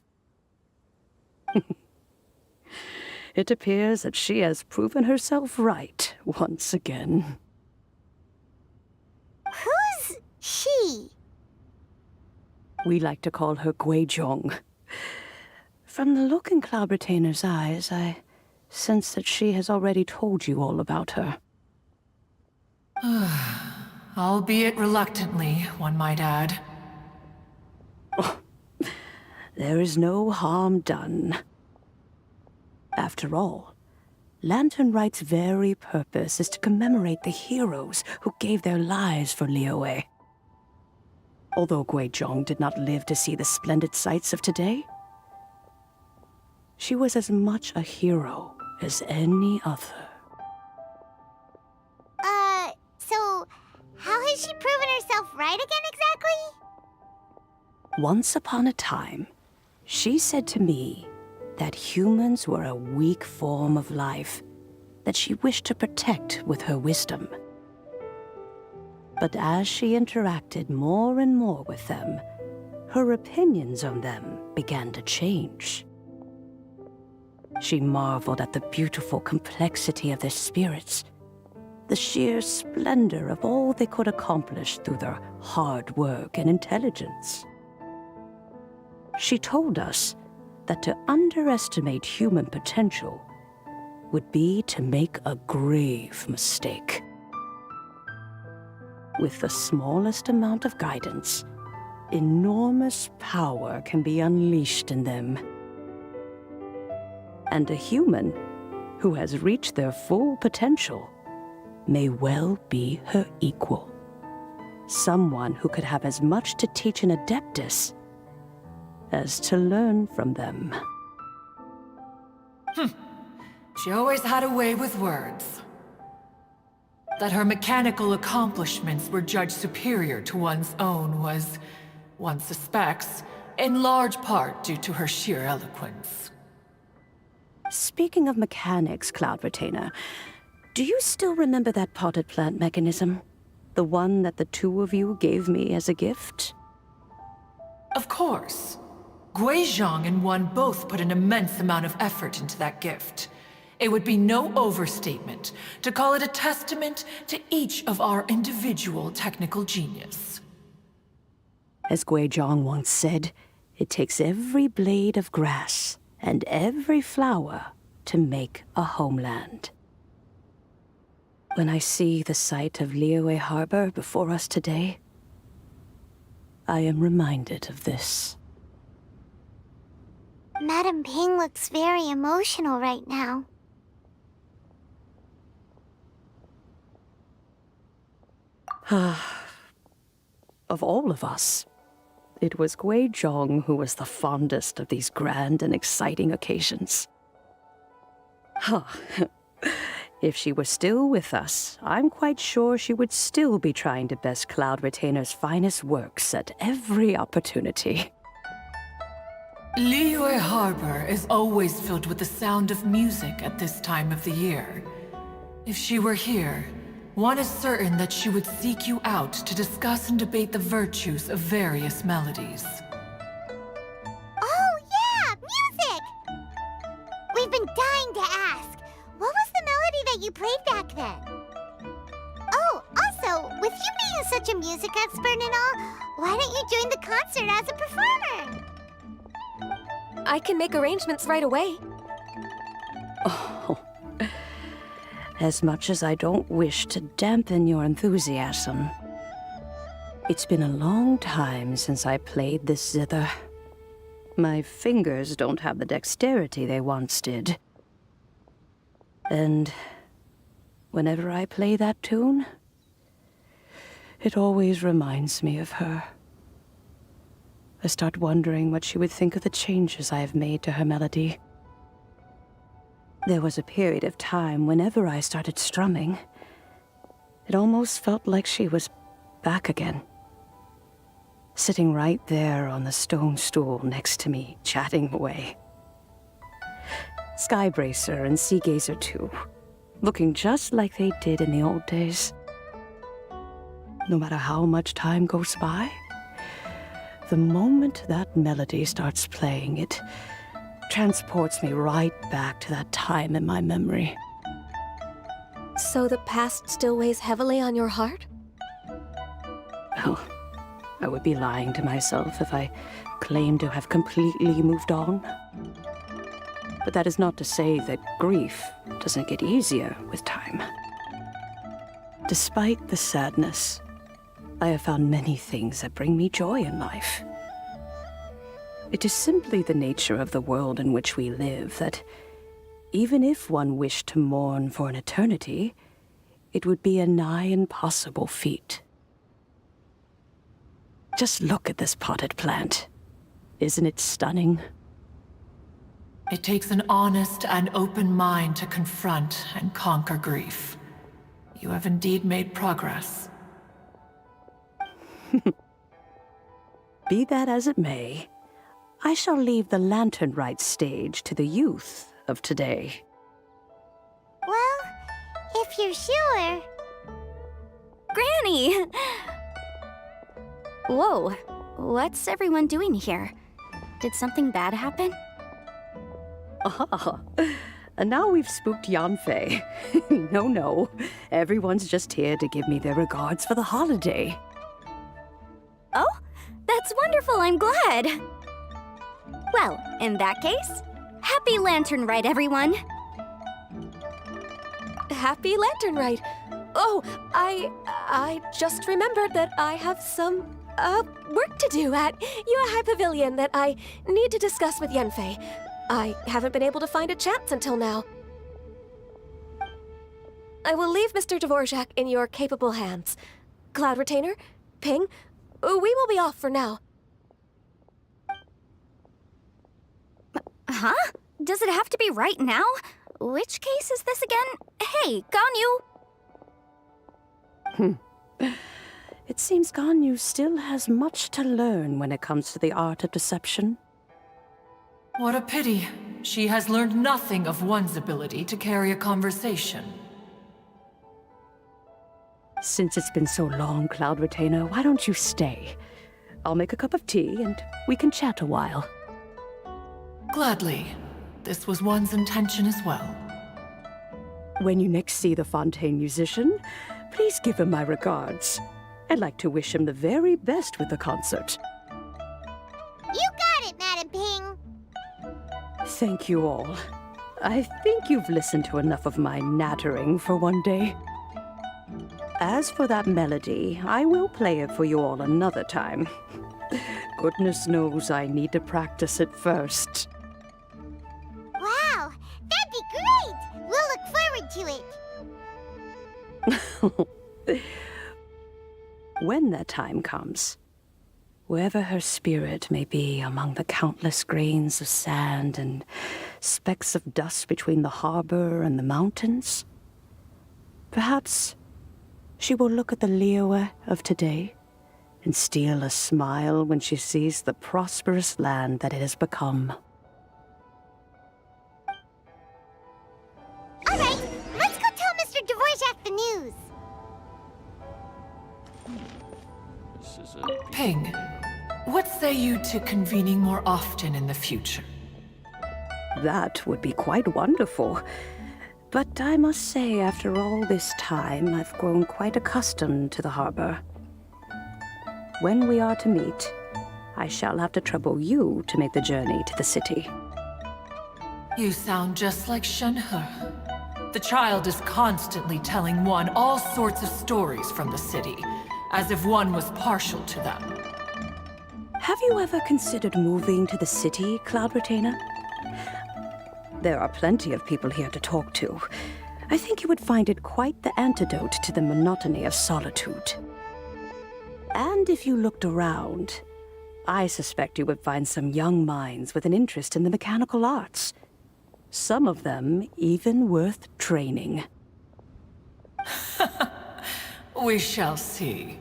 It appears that she has proven herself right once again. Who's she? We like to call her Guizhong. From the look in Cloud Retainer's eyes, I sense that she has already told you all about her. Albeit reluctantly, one might add. There is no harm done. After all, Lantern Right's very purpose is to commemorate the heroes who gave their lives for Liyue. Although Guizhong did not live to see the splendid sights of today, she was as much a hero as any other. So how has she proven herself right again exactly? Once upon a time, she said to me that humans were a weak form of life that she wished to protect with her wisdom. But as she interacted more and more with them, her opinions on them began to change. She marveled at the beautiful complexity of their spirits, the sheer splendor of all they could accomplish through their hard work and intelligence. She told us that to underestimate human potential would be to make a grave mistake. With the smallest amount of guidance, enormous power can be unleashed in them. And a human who has reached their full potential may well be her equal. Someone who could have as much to teach an Adeptus as to learn from them. She always had a way with words. That her mechanical accomplishments were judged superior to one's own was, one suspects, in large part due to her sheer eloquence. Speaking of mechanics, Cloud Retainer, do you still remember that potted plant mechanism? The one that the two of you gave me as a gift? Of course. Guizhong and one both put an immense amount of effort into that gift. It would be no overstatement to call it a testament to each of our individual technical genius. As Guizhong once said, it takes every blade of grass and every flower to make a homeland. When I see the sight of Liyue Harbor before us today, I am reminded of this. Madam Ping looks very emotional right now. Of all of us, it was Guizhong who was the fondest of these grand and exciting occasions. If she were still with us, I'm quite sure she would still be trying to best Cloud Retainer's finest works at every opportunity. Liyue Harbor is always filled with the sound of music at this time of the year. If she were here, one is certain that she would seek you out to discuss and debate the virtues of various melodies. Oh yeah, music! We've been dying to ask. What was the melody that you played back then? Oh, also, with you being such a music expert and all, why don't you join the concert as a performer? I can make arrangements right away. Oh, as much as I don't wish to dampen your enthusiasm, it's been a long time since I played this zither. My fingers don't have the dexterity they once did. And whenever I play that tune, it always reminds me of her. I start wondering what she would think of the changes I have made to her melody. There was a period of time whenever I started strumming, it almost felt like she was back again. Sitting right there on the stone stool next to me, chatting away. Skybracer and Seagazer too, looking just like they did in the old days. No matter how much time goes by, the moment that melody starts playing, it transports me right back to that time in my memory. So the past still weighs heavily on your heart? Well, I would be lying to myself if I claimed to have completely moved on. But that is not to say that grief doesn't get easier with time. Despite the sadness, I have found many things that bring me joy in life. It is simply the nature of the world in which we live that, even if one wished to mourn for an eternity, it would be a nigh impossible feat. Just look at this potted plant. Isn't it stunning? It takes an honest and open mind to confront and conquer grief. You have indeed made progress. Be that as it may, I shall leave the lantern rite stage to the youth of today. Well, if you're sure. Granny! Whoa, what's everyone doing here? Did something bad happen? Ah, and now we've spooked Yanfei. No, everyone's just here to give me their regards for the holiday. Oh, that's wonderful, I'm glad! Well, in that case, happy Lantern Rite, everyone! Happy Lantern Rite! Oh, I just remembered that I have some, work to do at Yuehai Pavilion that I need to discuss with Yanfei. I haven't been able to find a chance until now. I will leave Mr. Dvorak in your capable hands. Cloud Retainer, Ping, we will be off for now. Huh? Does it have to be right now? Which case is this again? Hey, Ganyu! It seems Ganyu still has much to learn when it comes to the art of deception. What a pity. She has learned nothing of one's ability to carry a conversation. Since it's been so long, Cloud Retainer, why don't you stay? I'll make a cup of tea and we can chat a while. Gladly. This was one's intention as well. When you next see the Fontaine musician, please give him my regards. I'd like to wish him the very best with the concert. You got it, Madam Ping. Thank you all. I think you've listened to enough of my nattering for one day. As for that melody, I will play it for you all another time. Goodness knows I need to practice it first. Wow, that'd be great! We'll look forward to it. When that time comes, wherever her spirit may be among the countless grains of sand and specks of dust between the harbor and the mountains, perhaps she will look at the Liyue of today and steal a smile when she sees the prosperous land that it has become. All right, let's go tell Mr. Dvorak the news. This is a... Ping, what say you to convening more often in the future? That would be quite wonderful. But I must say, after all this time, I've grown quite accustomed to the harbor. When we are to meet, I shall have to trouble you to make the journey to the city. You sound just like Shenhe. The child is constantly telling one all sorts of stories from the city, as if one was partial to them. Have you ever considered moving to the city, Cloud Retainer? There are plenty of people here to talk to. I think you would find it quite the antidote to the monotony of solitude. And if you looked around, I suspect you would find some young minds with an interest in the mechanical arts. Some of them even worth training. We shall see.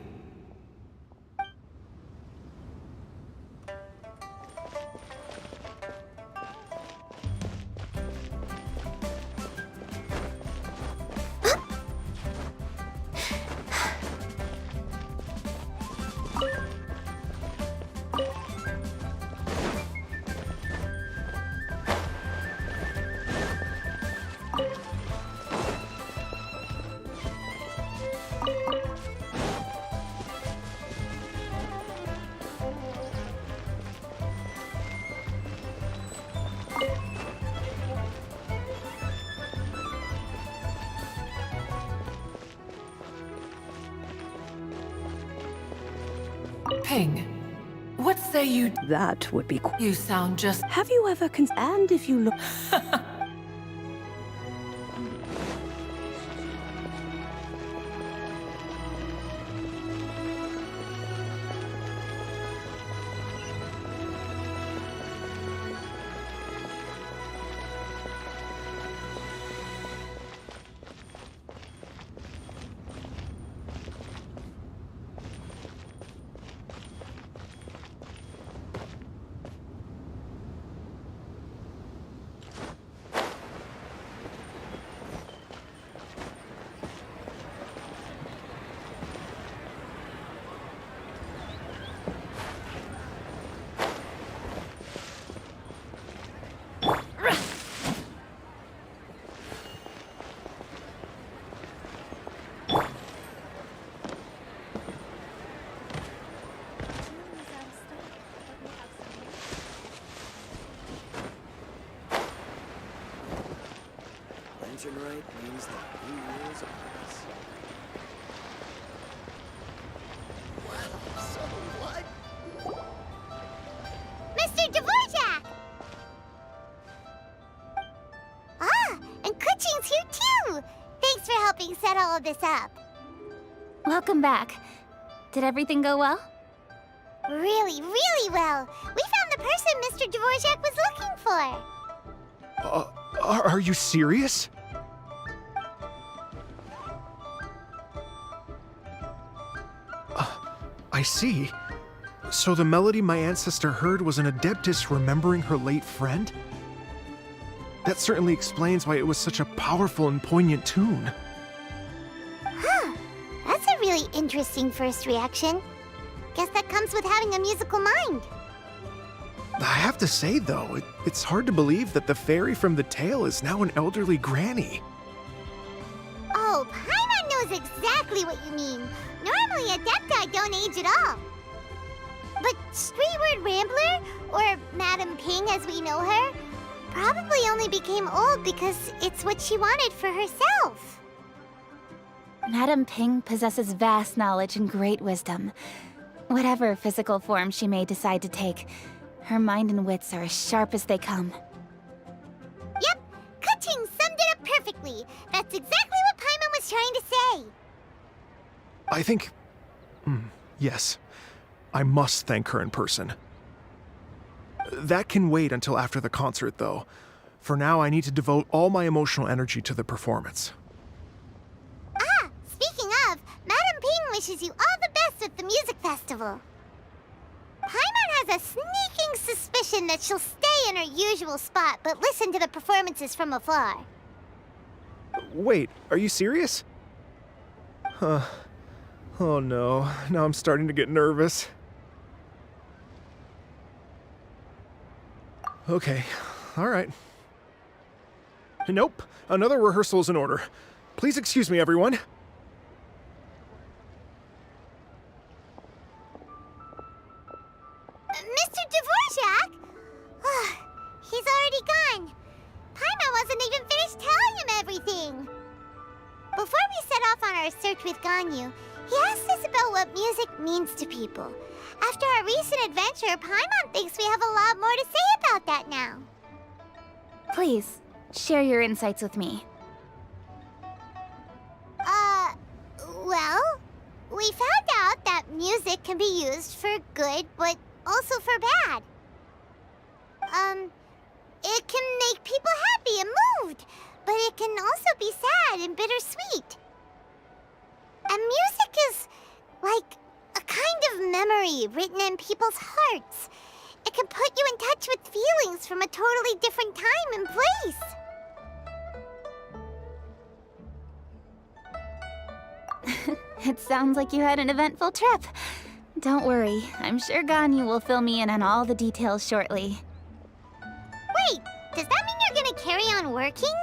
Ping, what say you? That would be cool. You sound just... Have you ever and if you look... Lantern right means that New Year's upon us. Well, so what? Mr. Dvorak! Ah, and Kuchin's here too! Thanks for helping set all of this up. Welcome back. Did everything go well? Really, really well. We found the person Mr. Dvorak was looking for. Are you serious? I see. So the melody my ancestor heard was an adeptus remembering her late friend? That certainly explains why it was such a powerful and poignant tune. Huh. That's a really interesting first reaction. Guess that comes with having a musical mind. I have to say, though, it's hard to believe that the fairy from the tale is now an elderly granny. Oh, Paimon knows exactly what you mean. Normally, Adepti don't age at all. But Streetward Rambler, or Madame Ping as we know her, probably only became old because it's what she wanted for herself. Madame Ping possesses vast knowledge and great wisdom. Whatever physical form she may decide to take, her mind and wits are as sharp as they come. Yep, Kuching summed it up perfectly. That's exactly what Paimon was trying to say. I think... yes. I must thank her in person. That can wait until after the concert, though. For now, I need to devote all my emotional energy to the performance. Ah, speaking of, Madame Ping wishes you all the best with the music festival. Paimon has a sneaking suspicion that she'll stay in her usual spot, but listen to the performances from afar. Wait, are you serious? Huh. Oh no, now I'm starting to get nervous. Okay, alright. Nope, another rehearsal is in order. Please excuse me, everyone. Mr. Dvorak? He's already gone. Paimon wasn't even finished telling him everything. Before we set off on our search with Ganyu, he asked us about what music means to people. After our recent adventure, Paimon thinks we have a lot more to say about that now. Please, share your insights with me. Well, we found out that music can be used for good, but also for bad. It can make people happy and moved, but it can also be sad and bittersweet. And music is like a kind of memory written in people's hearts. It can put you in touch with feelings from a totally different time and place. It sounds like you had an eventful trip. Don't worry, I'm sure Ganyu will fill me in on all the details shortly. Wait, does that mean you're gonna carry on working?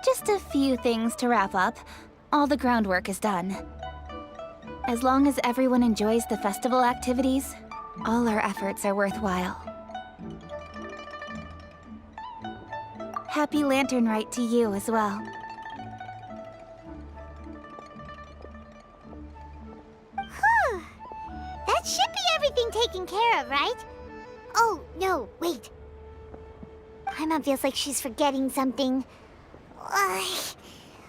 Just a few things to wrap up. All the groundwork is done. As long as everyone enjoys the festival activities, all our efforts are worthwhile. Happy Lantern Rite to you as well. Whew. That should be everything taken care of, right? Oh, no, wait. Paimon feels like she's forgetting something.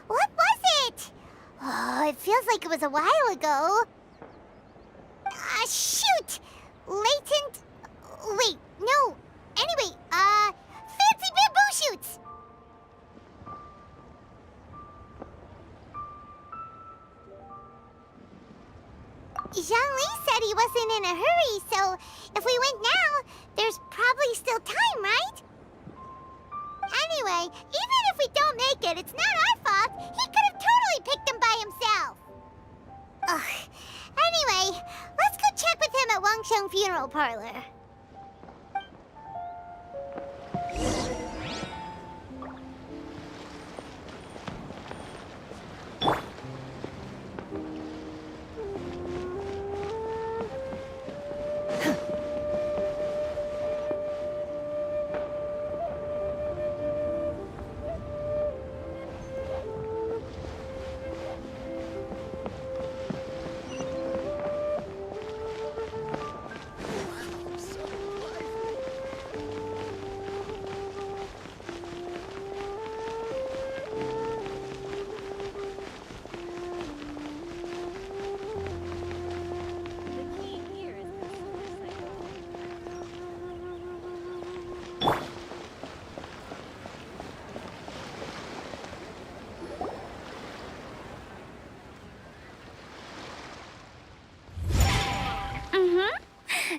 What was it? Oh, it feels like it was a while ago. Shoot! Latent... Wait, no. Anyway, fancy bamboo shoots! Zhangli said he wasn't in a hurry, so if we went now, there's probably still time, right? Anyway, even if we don't make it, it's not our fault. He could have totally picked them by himself. Ugh. Anyway, let's go check with him at Wangsheng Funeral Parlor.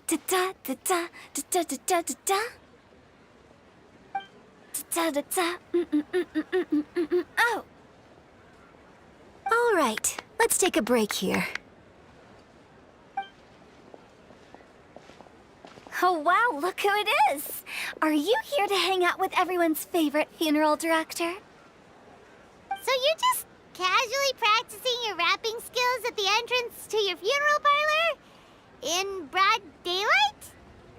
Da da da da da da da da da. Da da da. Oh. All right, let's take a break here. Oh wow, look who it is! Are you here to hang out with everyone's favorite funeral director? So you're just casually practicing your rapping skills at the entrance to your funeral parlor? In broad daylight?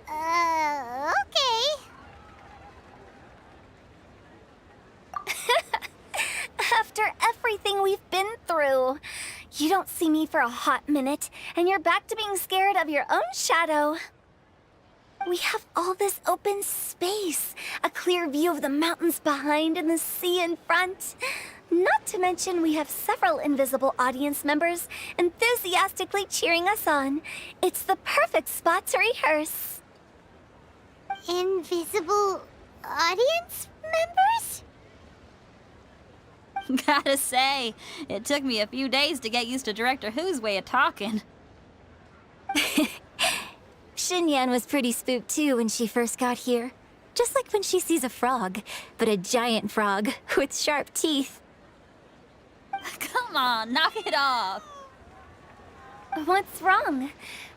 Okay. After everything we've been through, you don't see me for a hot minute, and you're back to being scared of your own shadow. We have all this open space, a clear view of the mountains behind and the sea in front. Not to mention we have several invisible audience members enthusiastically cheering us on. It's the perfect spot to rehearse. Invisible audience members? Gotta say, it took me a few days to get used to Director Who's way of talking. Xinyan was pretty spooked too when she first got here. Just like when she sees a frog, but a giant frog with sharp teeth. Come on, knock it off. What's wrong?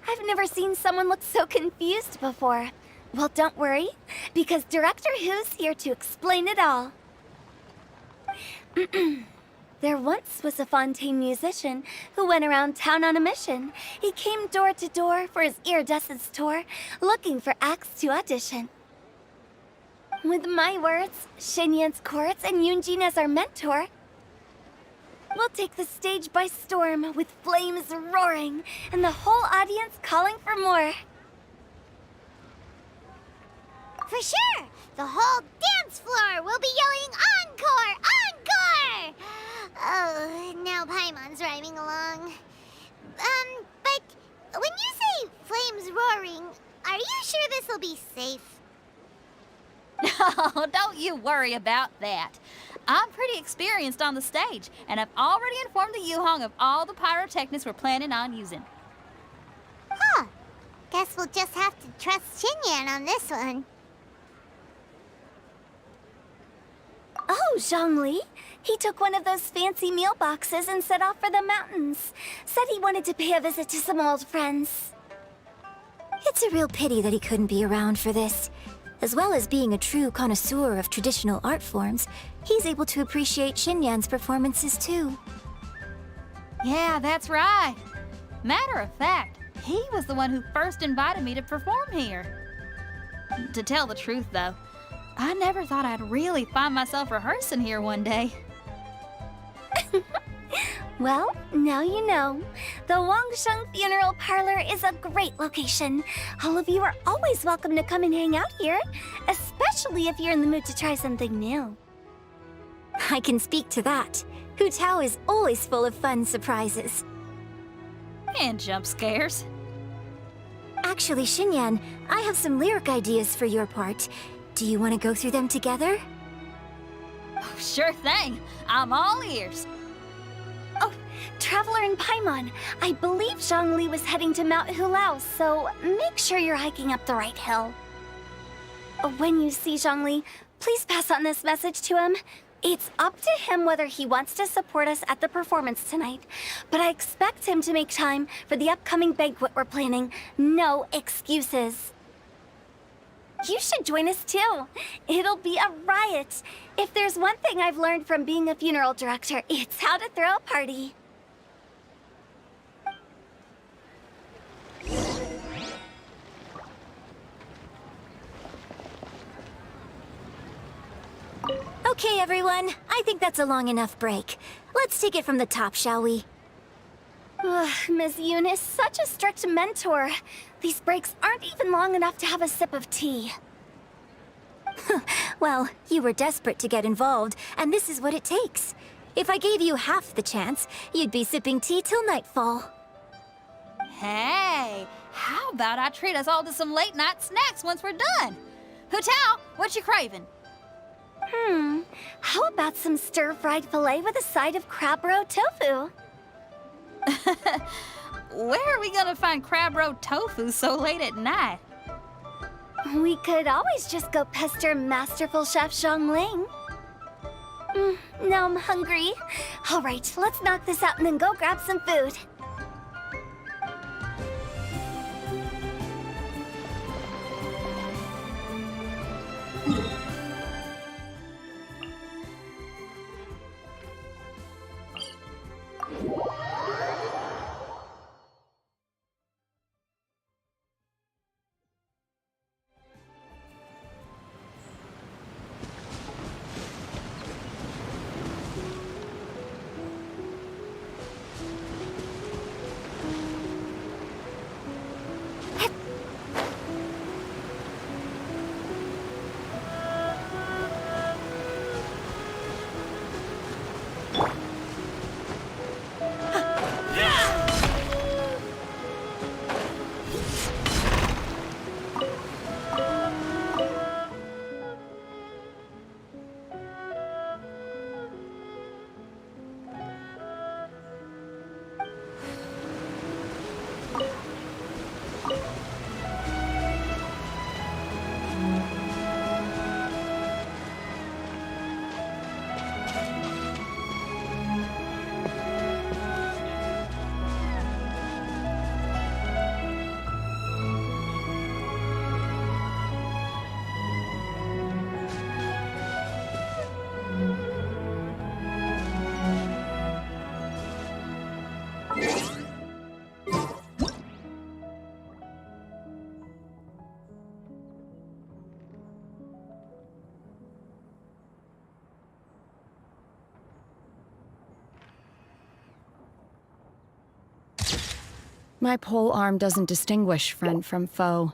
I've never seen someone look so confused before. Well, don't worry, because Director Who's here to explain it all. There once was a Fontaine musician who went around town on a mission. He came door to door for his iridescence tour, looking for acts to audition. With my words, Xinyan's chords, and Yunjin as our mentor, we'll take the stage by storm with flames roaring and the whole audience calling for more. For sure! The whole dance floor will be yelling encore! Encore! Oh, now Paimon's rhyming along. But when you say flames roaring, are you sure this'll be safe? Oh, don't you worry about that. I'm pretty experienced on the stage, and I've already informed the Yuhong of all the pyrotechnics we're planning on using. Huh. Guess we'll just have to trust Xinyan on this one. Oh, Zhongli. He took one of those fancy meal boxes and set off for the mountains. Said he wanted to pay a visit to some old friends. It's a real pity that he couldn't be around for this. As well as being a true connoisseur of traditional art forms, he's able to appreciate Xinyan's performances too. Yeah, that's right. Matter of fact, he was the one who first invited me to perform here. To tell the truth, though, I never thought I'd really find myself rehearsing here one day. Well, now you know. The Wangsheng Funeral Parlor is a great location. All of you are always welcome to come and hang out here, especially if you're in the mood to try something new. I can speak to that. Hu Tao is always full of fun surprises. And jump scares. Actually, Xinyan, I have some lyric ideas for your part. Do you want to go through them together? Oh, sure thing. I'm all ears. Oh, Traveler in Paimon, I believe Zhongli was heading to Mount Hulao, so make sure you're hiking up the right hill. When you see Zhongli, please pass on this message to him. It's up to him whether he wants to support us at the performance tonight, but I expect him to make time for the upcoming banquet we're planning. No excuses. You should join us too. It'll be a riot. If there's one thing I've learned from being a funeral director, it's how to throw a party. Okay, everyone. I think that's a long enough break. Let's take it from the top, shall we? Ugh, Ms. Yoon is such a strict mentor. These breaks aren't even long enough to have a sip of tea. Well, you were desperate to get involved, and this is what it takes. If I gave you half the chance, you'd be sipping tea till nightfall. Hey, how about I treat us all to some late night snacks once we're done? Hu Tao, what you craving? How about some stir-fried filet with a side of crab roe tofu? Where are we gonna find crab roe tofu so late at night? We could always just go pester masterful chef Zhongling. Now I'm hungry. All right, let's knock this out and then go grab some food. My pole arm doesn't distinguish friend from foe,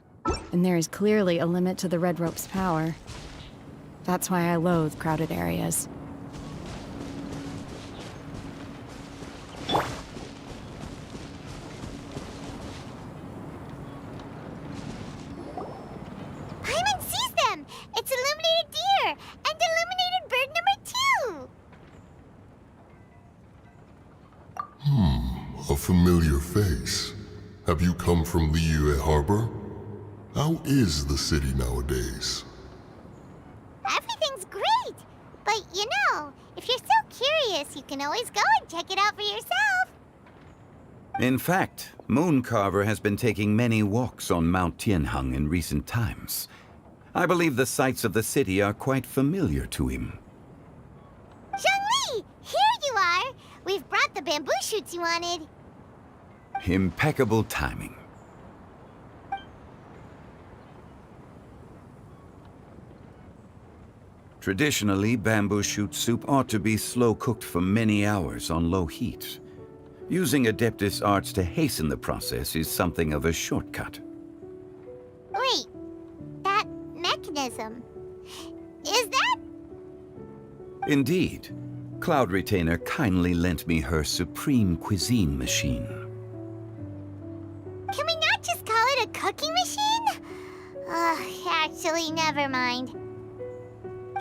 and there is clearly a limit to the red rope's power. That's why I loathe crowded areas. Paimon sees them! It's illuminated Have you come from Liyue Harbor? How is the city nowadays? Everything's great! But you know, if you're so curious, you can always go and check it out for yourself. In fact, Mooncarver has been taking many walks on Mount Tianheng in recent times. I believe the sights of the city are quite familiar to him. Zhongli! Here you are! We've brought the bamboo shoots you wanted. Impeccable timing. Traditionally, bamboo shoot soup ought to be slow-cooked for many hours on low heat. Using Adeptus arts to hasten the process is something of a shortcut. Wait, that mechanism... is that... Indeed. Cloud Retainer kindly lent me her supreme cuisine machine. Can we not just call it a cooking machine? Actually, never mind.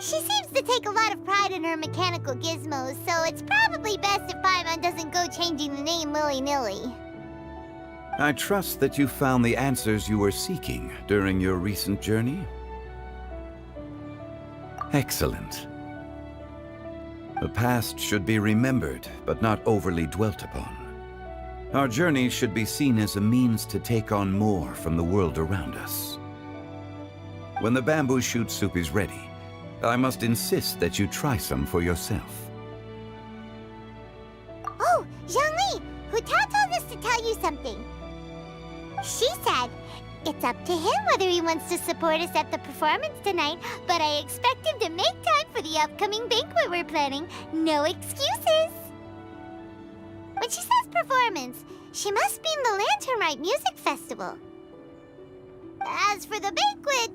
She seems to take a lot of pride in her mechanical gizmos, so it's probably best if Paimon doesn't go changing the name willy-nilly. I trust that you found the answers you were seeking during your recent journey? Excellent. The past should be remembered, but not overly dwelt upon. Our journey should be seen as a means to take on more from the world around us. When the bamboo shoot soup is ready, I must insist that you try some for yourself. Oh, Zhongli! Hutao told us to tell you something. She said, it's up to him whether he wants to support us at the performance tonight, but I expect him to make time for the upcoming banquet we're planning. No excuses! When she says performance, she must mean the Lantern Rite Music Festival. As for the banquet,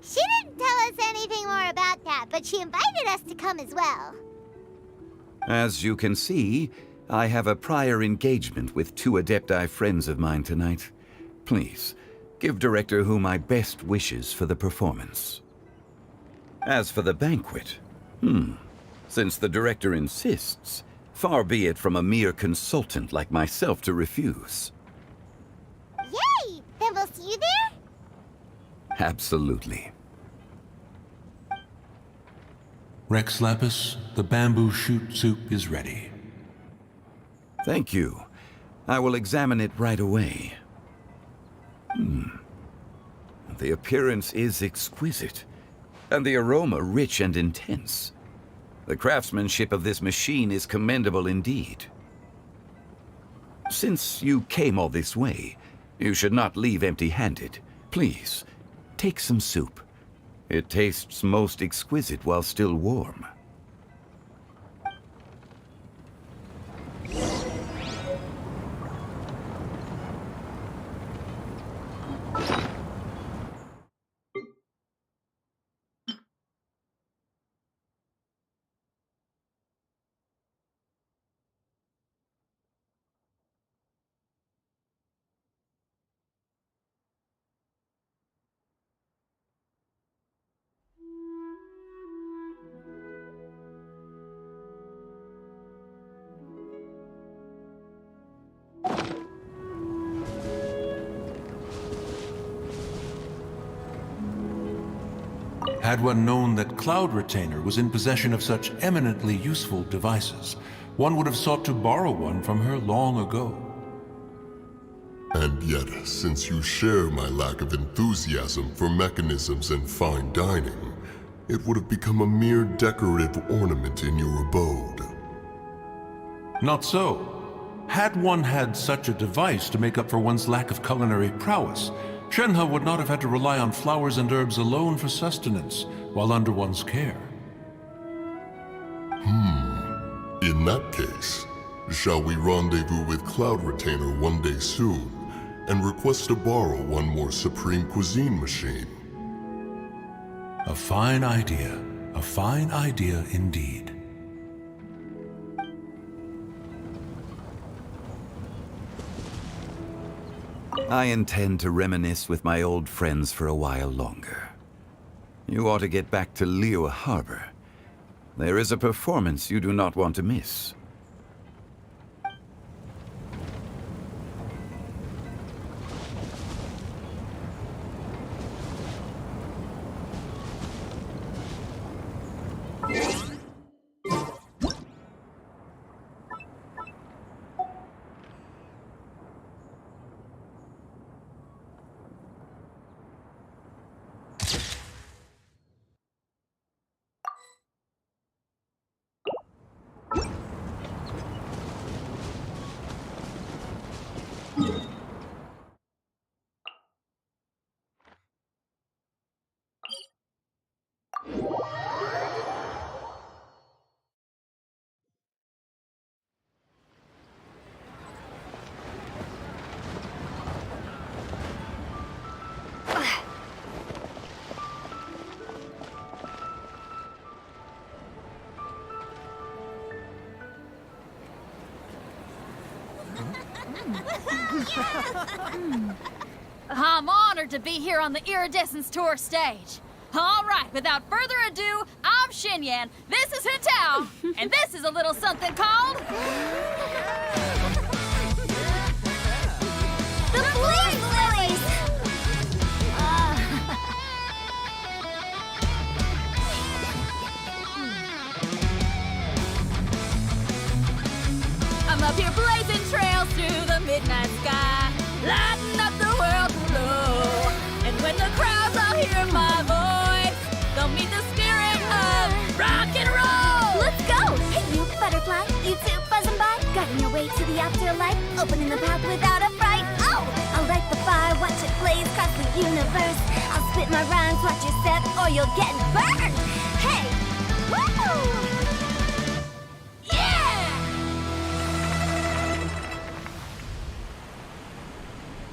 she didn't tell us anything more about that, but she invited us to come as well. As you can see, I have a prior engagement with 2 Adepti friends of mine tonight. Please, give Director Hu my best wishes for the performance. As for the banquet, since the Director insists, far be it from a mere consultant like myself to refuse. Yay! Then we'll see you there? Absolutely. Rex Lapis, the bamboo shoot soup is ready. Thank you. I will examine it right away. The appearance is exquisite, and the aroma rich and intense. The craftsmanship of this machine is commendable indeed. Since you came all this way, you should not leave empty-handed. Please, take some soup. It tastes most exquisite while still warm. Had one known that Cloud Retainer was in possession of such eminently useful devices, one would have sought to borrow one from her long ago. And yet, since you share my lack of enthusiasm for mechanisms and fine dining, it would have become a mere decorative ornament in your abode. Not so. Had one had such a device to make up for one's lack of culinary prowess, Shenhe would not have had to rely on flowers and herbs alone for sustenance while under one's care. In that case, shall we rendezvous with Cloud Retainer one day soon and request to borrow one more Supreme Cuisine machine? A fine idea. A fine idea indeed. I intend to reminisce with my old friends for a while longer. You ought to get back to Liyue Harbor. There is a performance you do not want to miss. I'm honored to be here on the Iridescence Tour stage. All right, without further ado, I'm Xinyan, this is Hintao, and this is a little something called... The Blaze Lilies! I'm up here blazing trails through the midnight sky, lighting up the world below. And when the crowds all hear my voice, they'll meet the spirit of rock and roll. Let's go! Hey, you butterfly, you two buzzing by, guiding your way to the afterlife, opening the path without a fright. Oh! I'll light the fire, watch it blaze across the universe. I'll spit my rhymes, watch you step, or you'll get burned. Hey! Woo!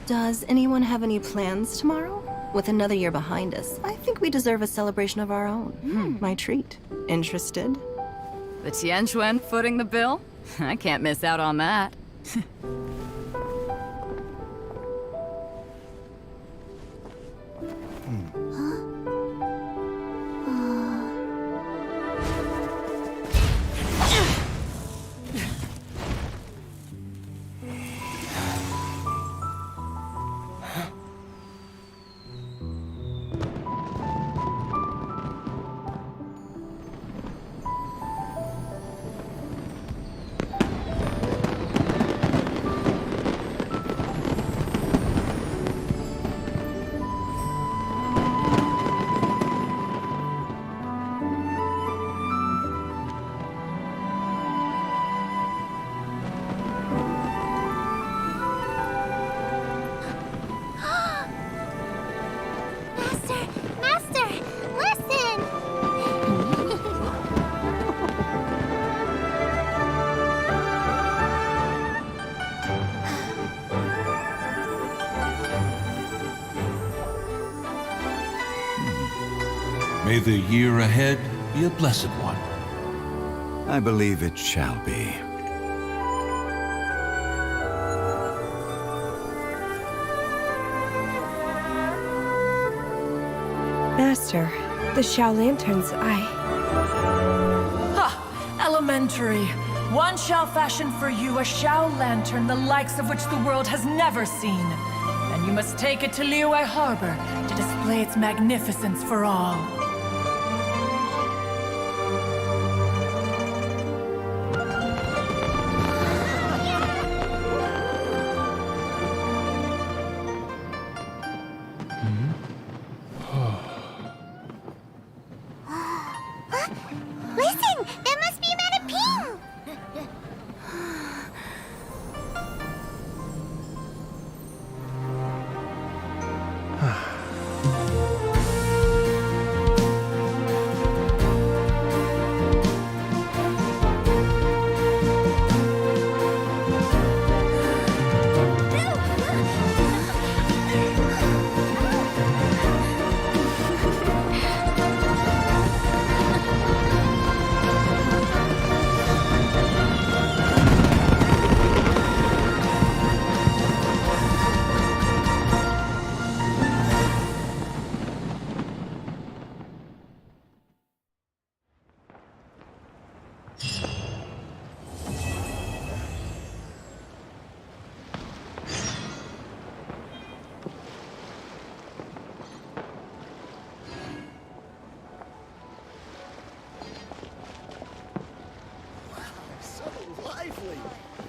Does anyone have any plans tomorrow? With another year behind us, I think we deserve a celebration of our own. My treat. Interested? The Tianquan footing the bill? I can't miss out on that. Master, listen! May the year ahead be a blessed one. I believe it shall be. Master, the Xiao Lanterns, Ha! Elementary. One shall fashion for you a Xiao Lantern the likes of which the world has never seen. And you must take it to Liyue Harbor to display its magnificence for all. Listen! That must be Madame Ping!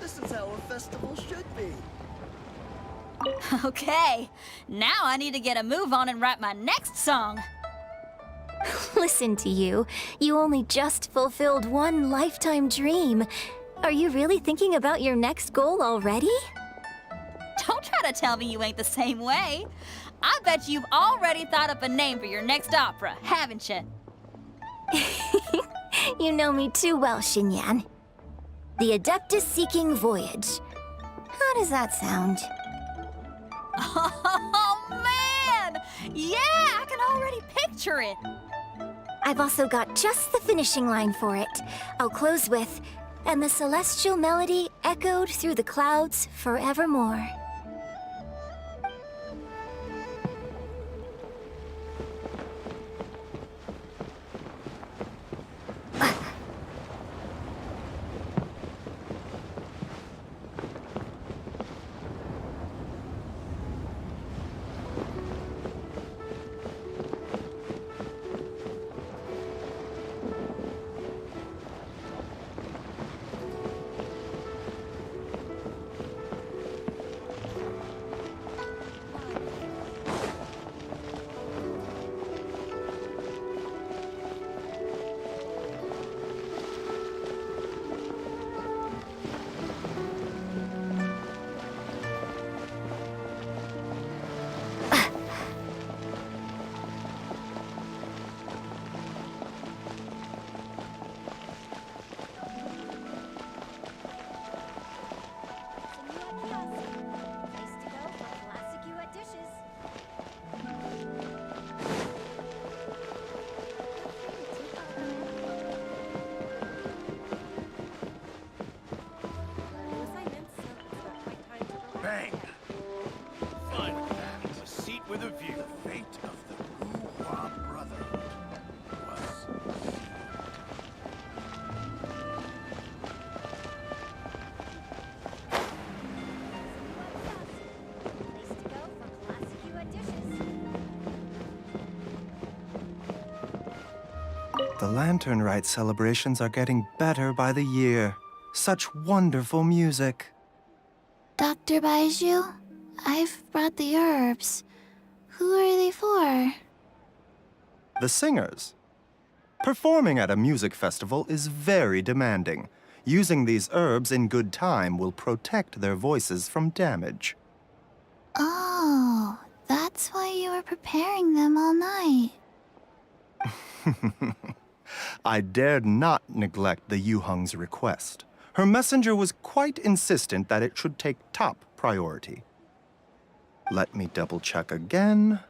This is how a festival should be. Okay, now I need to get a move on and write my next song. Listen to you. You only just fulfilled one lifetime dream. Are you really thinking about your next goal already? Don't try to tell me you ain't the same way. I bet you've already thought up a name for your next opera, haven't you? You know me too well, Xinyan. The Adeptus-Seeking Voyage. How does that sound? Oh, man! Yeah, I can already picture it. I've also got just the finishing line for it. I'll close with, and the celestial melody echoed through the clouds forevermore. The Lantern Rite celebrations are getting better by the year. Such wonderful music. Dr. Baiju, I've brought the herbs. Who are they for? The singers. Performing at a music festival is very demanding. Using these herbs in good time will protect their voices from damage. Oh, that's why you were preparing them all night. I dared not neglect the Yuheng's request. Her messenger was quite insistent that it should take top priority. Let me double check again.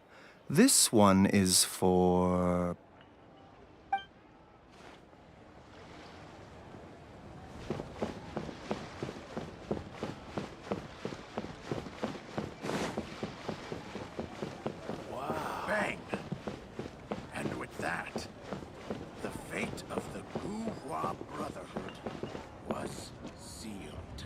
This one is for... Bang! And with that, the fate of the Guhua Brotherhood was sealed.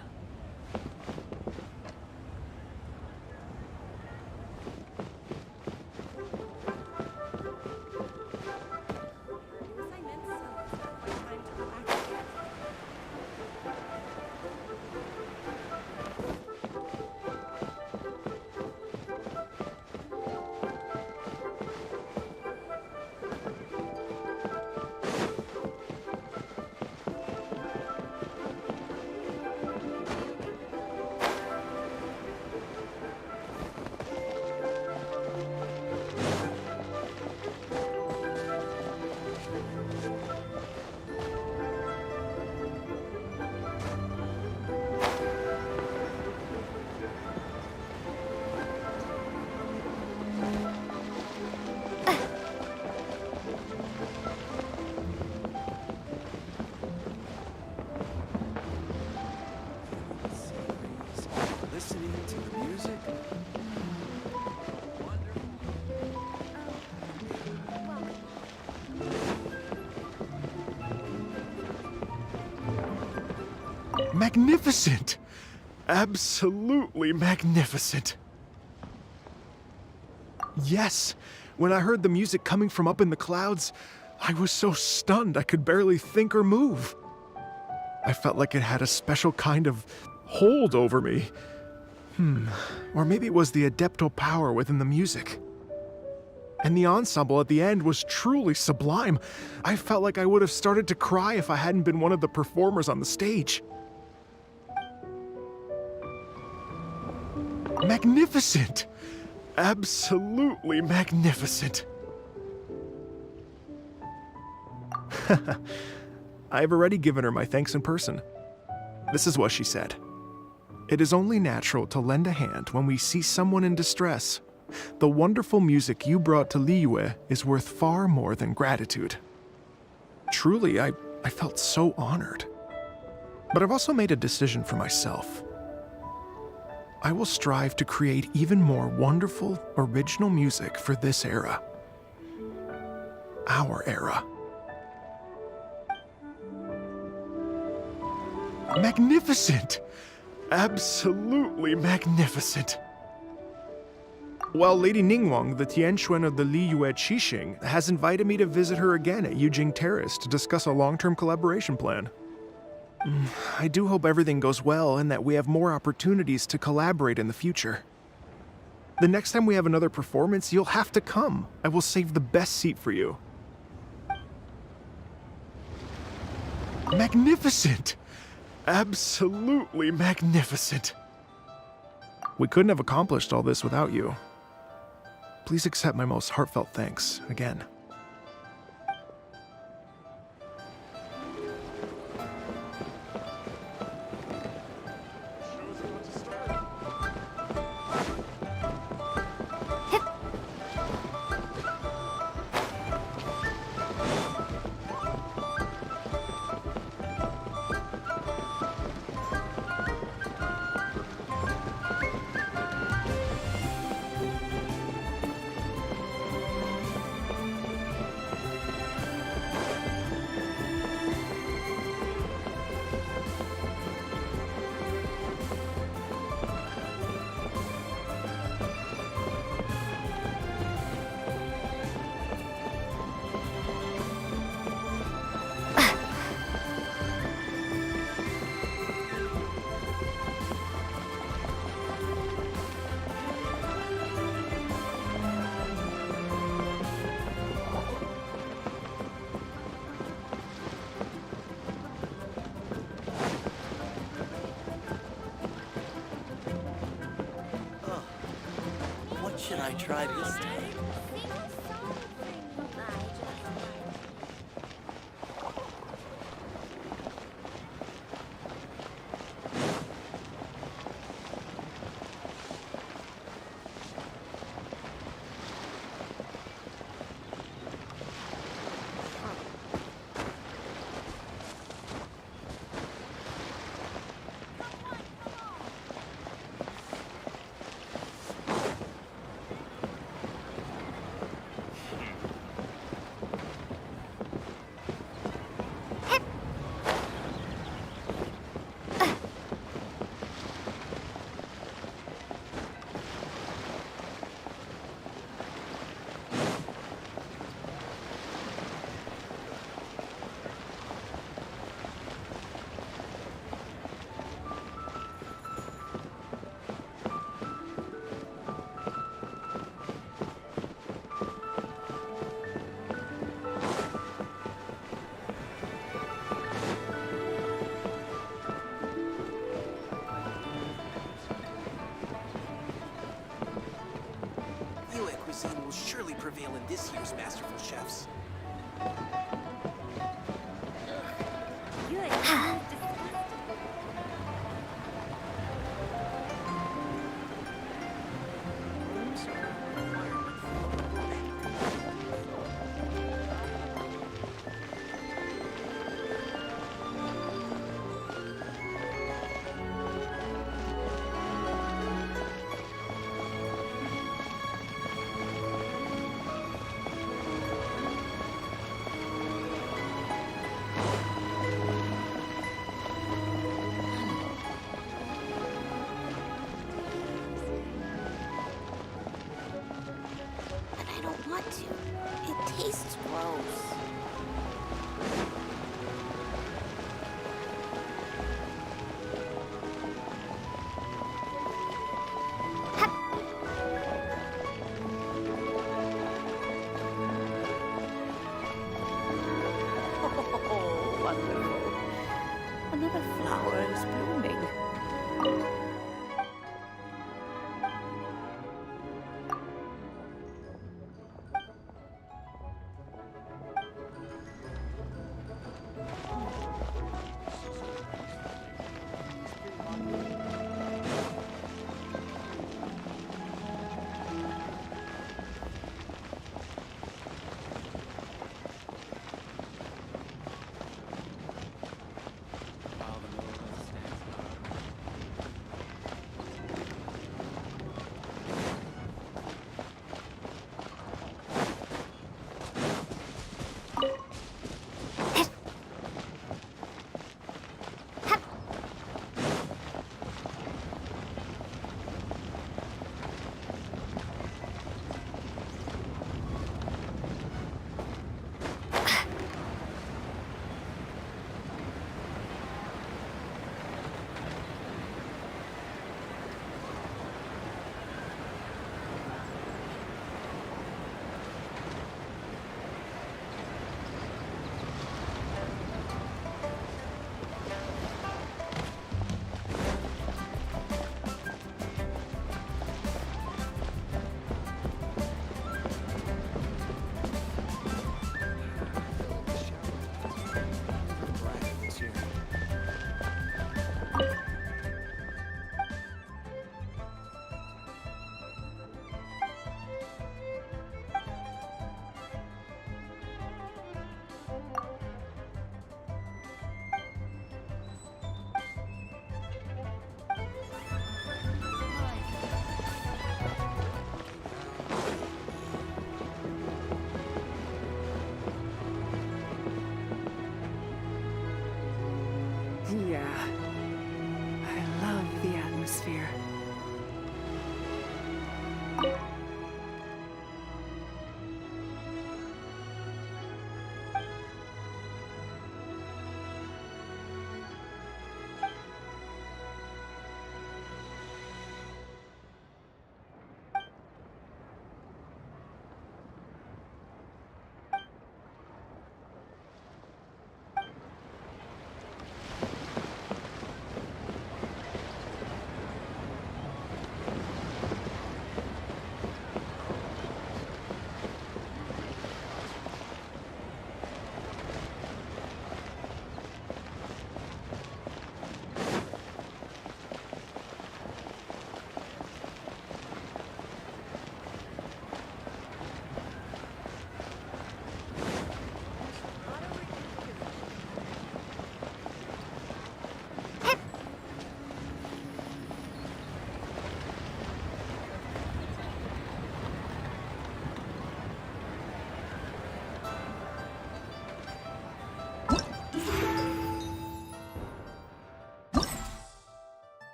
Listening to the music. Magnificent! Absolutely magnificent. Yes, when I heard the music coming from up in the clouds, I was so stunned I could barely think or move. I felt like it had a special kind of hold over me. Or maybe it was the adeptal power within the music. And the ensemble at the end was truly sublime. I felt like I would have started to cry if I hadn't been one of the performers on the stage. Magnificent! Absolutely magnificent. I've already given her my thanks in person. This is what she said. It is only natural to lend a hand when we see someone in distress. The wonderful music you brought to Liyue is worth far more than gratitude. Truly, I felt so honored. But I've also made a decision for myself. I will strive to create even more wonderful, original music for this era. Our era. Magnificent! Absolutely magnificent. Well, Lady Ningguang, the Tianquan of the Liyue Qixing, has invited me to visit her again at Yujing Terrace to discuss a long-term collaboration plan. I do hope everything goes well and that we have more opportunities to collaborate in the future. The next time we have another performance, you'll have to come. I will save the best seat for you. Magnificent! Absolutely magnificent. We couldn't have accomplished all this without you. Please accept my most heartfelt thanks again. should I try this time? Cuisine will surely prevail in this year's Masterful Chefs.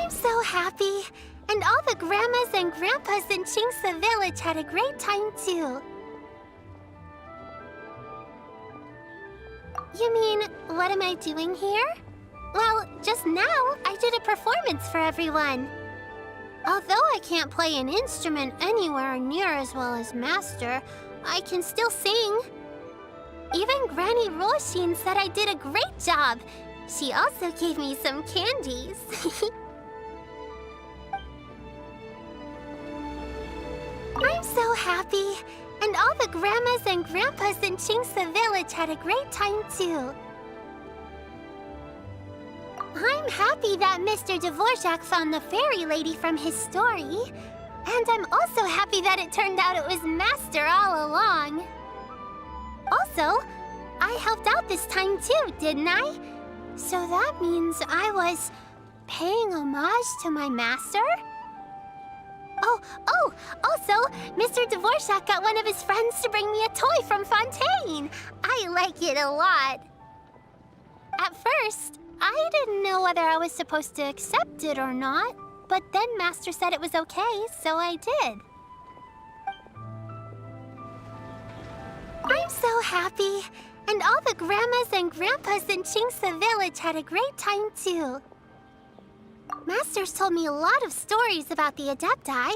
I'm so happy. And all the grandmas and grandpas in Chingsa village had a great time too. You mean, what am I doing here? Well, just now, I did a performance for everyone. Although I can't play an instrument anywhere near as well as Master, I can still sing. Even Granny Roshin said I did a great job. She also gave me some candies. I'm so happy. And all the grandmas and grandpas in Chingsa village had a great time too. I'm happy that Mr. Dvorak found the fairy lady from his story. And I'm also happy that it turned out it was Master all along. Also, I helped out this time too, didn't I? So that means I was paying homage to my master? Also, Mr. Dvorak got one of his friends to bring me a toy from Fontaine. I like it a lot. At first, I didn't know whether I was supposed to accept it or not, but then Master said it was okay, so I did. I'm so happy. And all the grandmas and grandpas in Chingsa village had a great time too. Master's told me a lot of stories about the Adepti.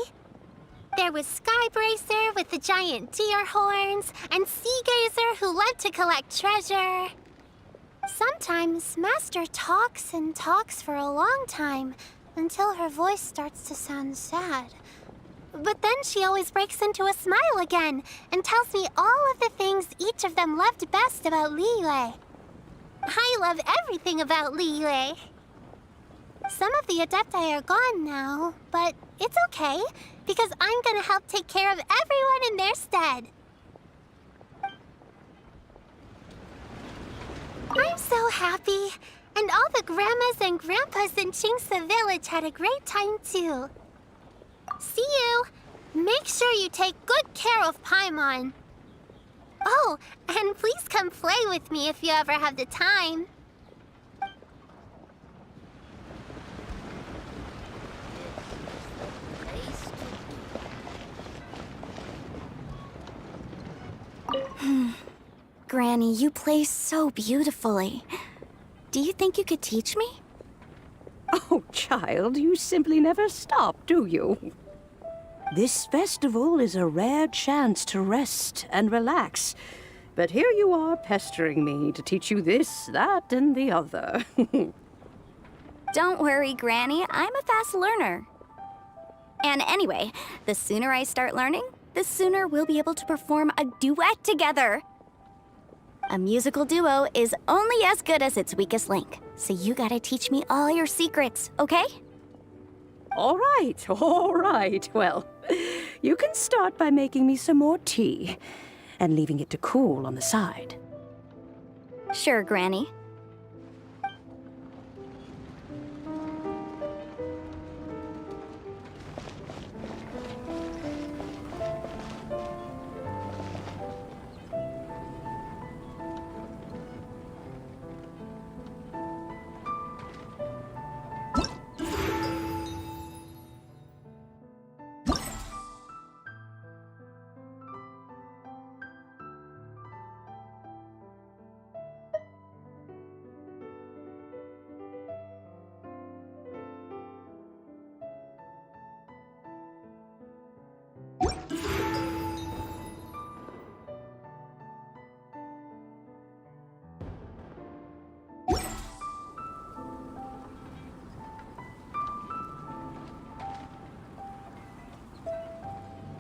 There was Skybracer with the giant deer horns, and Seagazer who loved to collect treasure. Sometimes Master talks and talks for a long time, until her voice starts to sound sad. But then she always breaks into a smile again, and tells me all of the things each of them loved best about Liyue. I love everything about Liyue. Some of the Adepti are gone now, but it's okay, because I'm gonna help take care of everyone in their stead. I'm so happy. And all the grandmas and grandpas in Chingsa village had a great time too. See you! Make sure you take good care of Paimon. Oh, and please come play with me if you ever have the time. Granny, you play so beautifully. Do you think you could teach me? Oh, child, you simply never stop, do you? This festival is a rare chance to rest and relax. But here you are pestering me to teach you this, that, and the other. Don't worry, Granny. I'm a fast learner. And anyway, the sooner I start learning, the sooner we'll be able to perform a duet together. A musical duo is only as good as its weakest link. So you gotta teach me all your secrets, okay? All right. Well, you can start by making me some more tea and leaving it to cool on the side. Sure, Granny.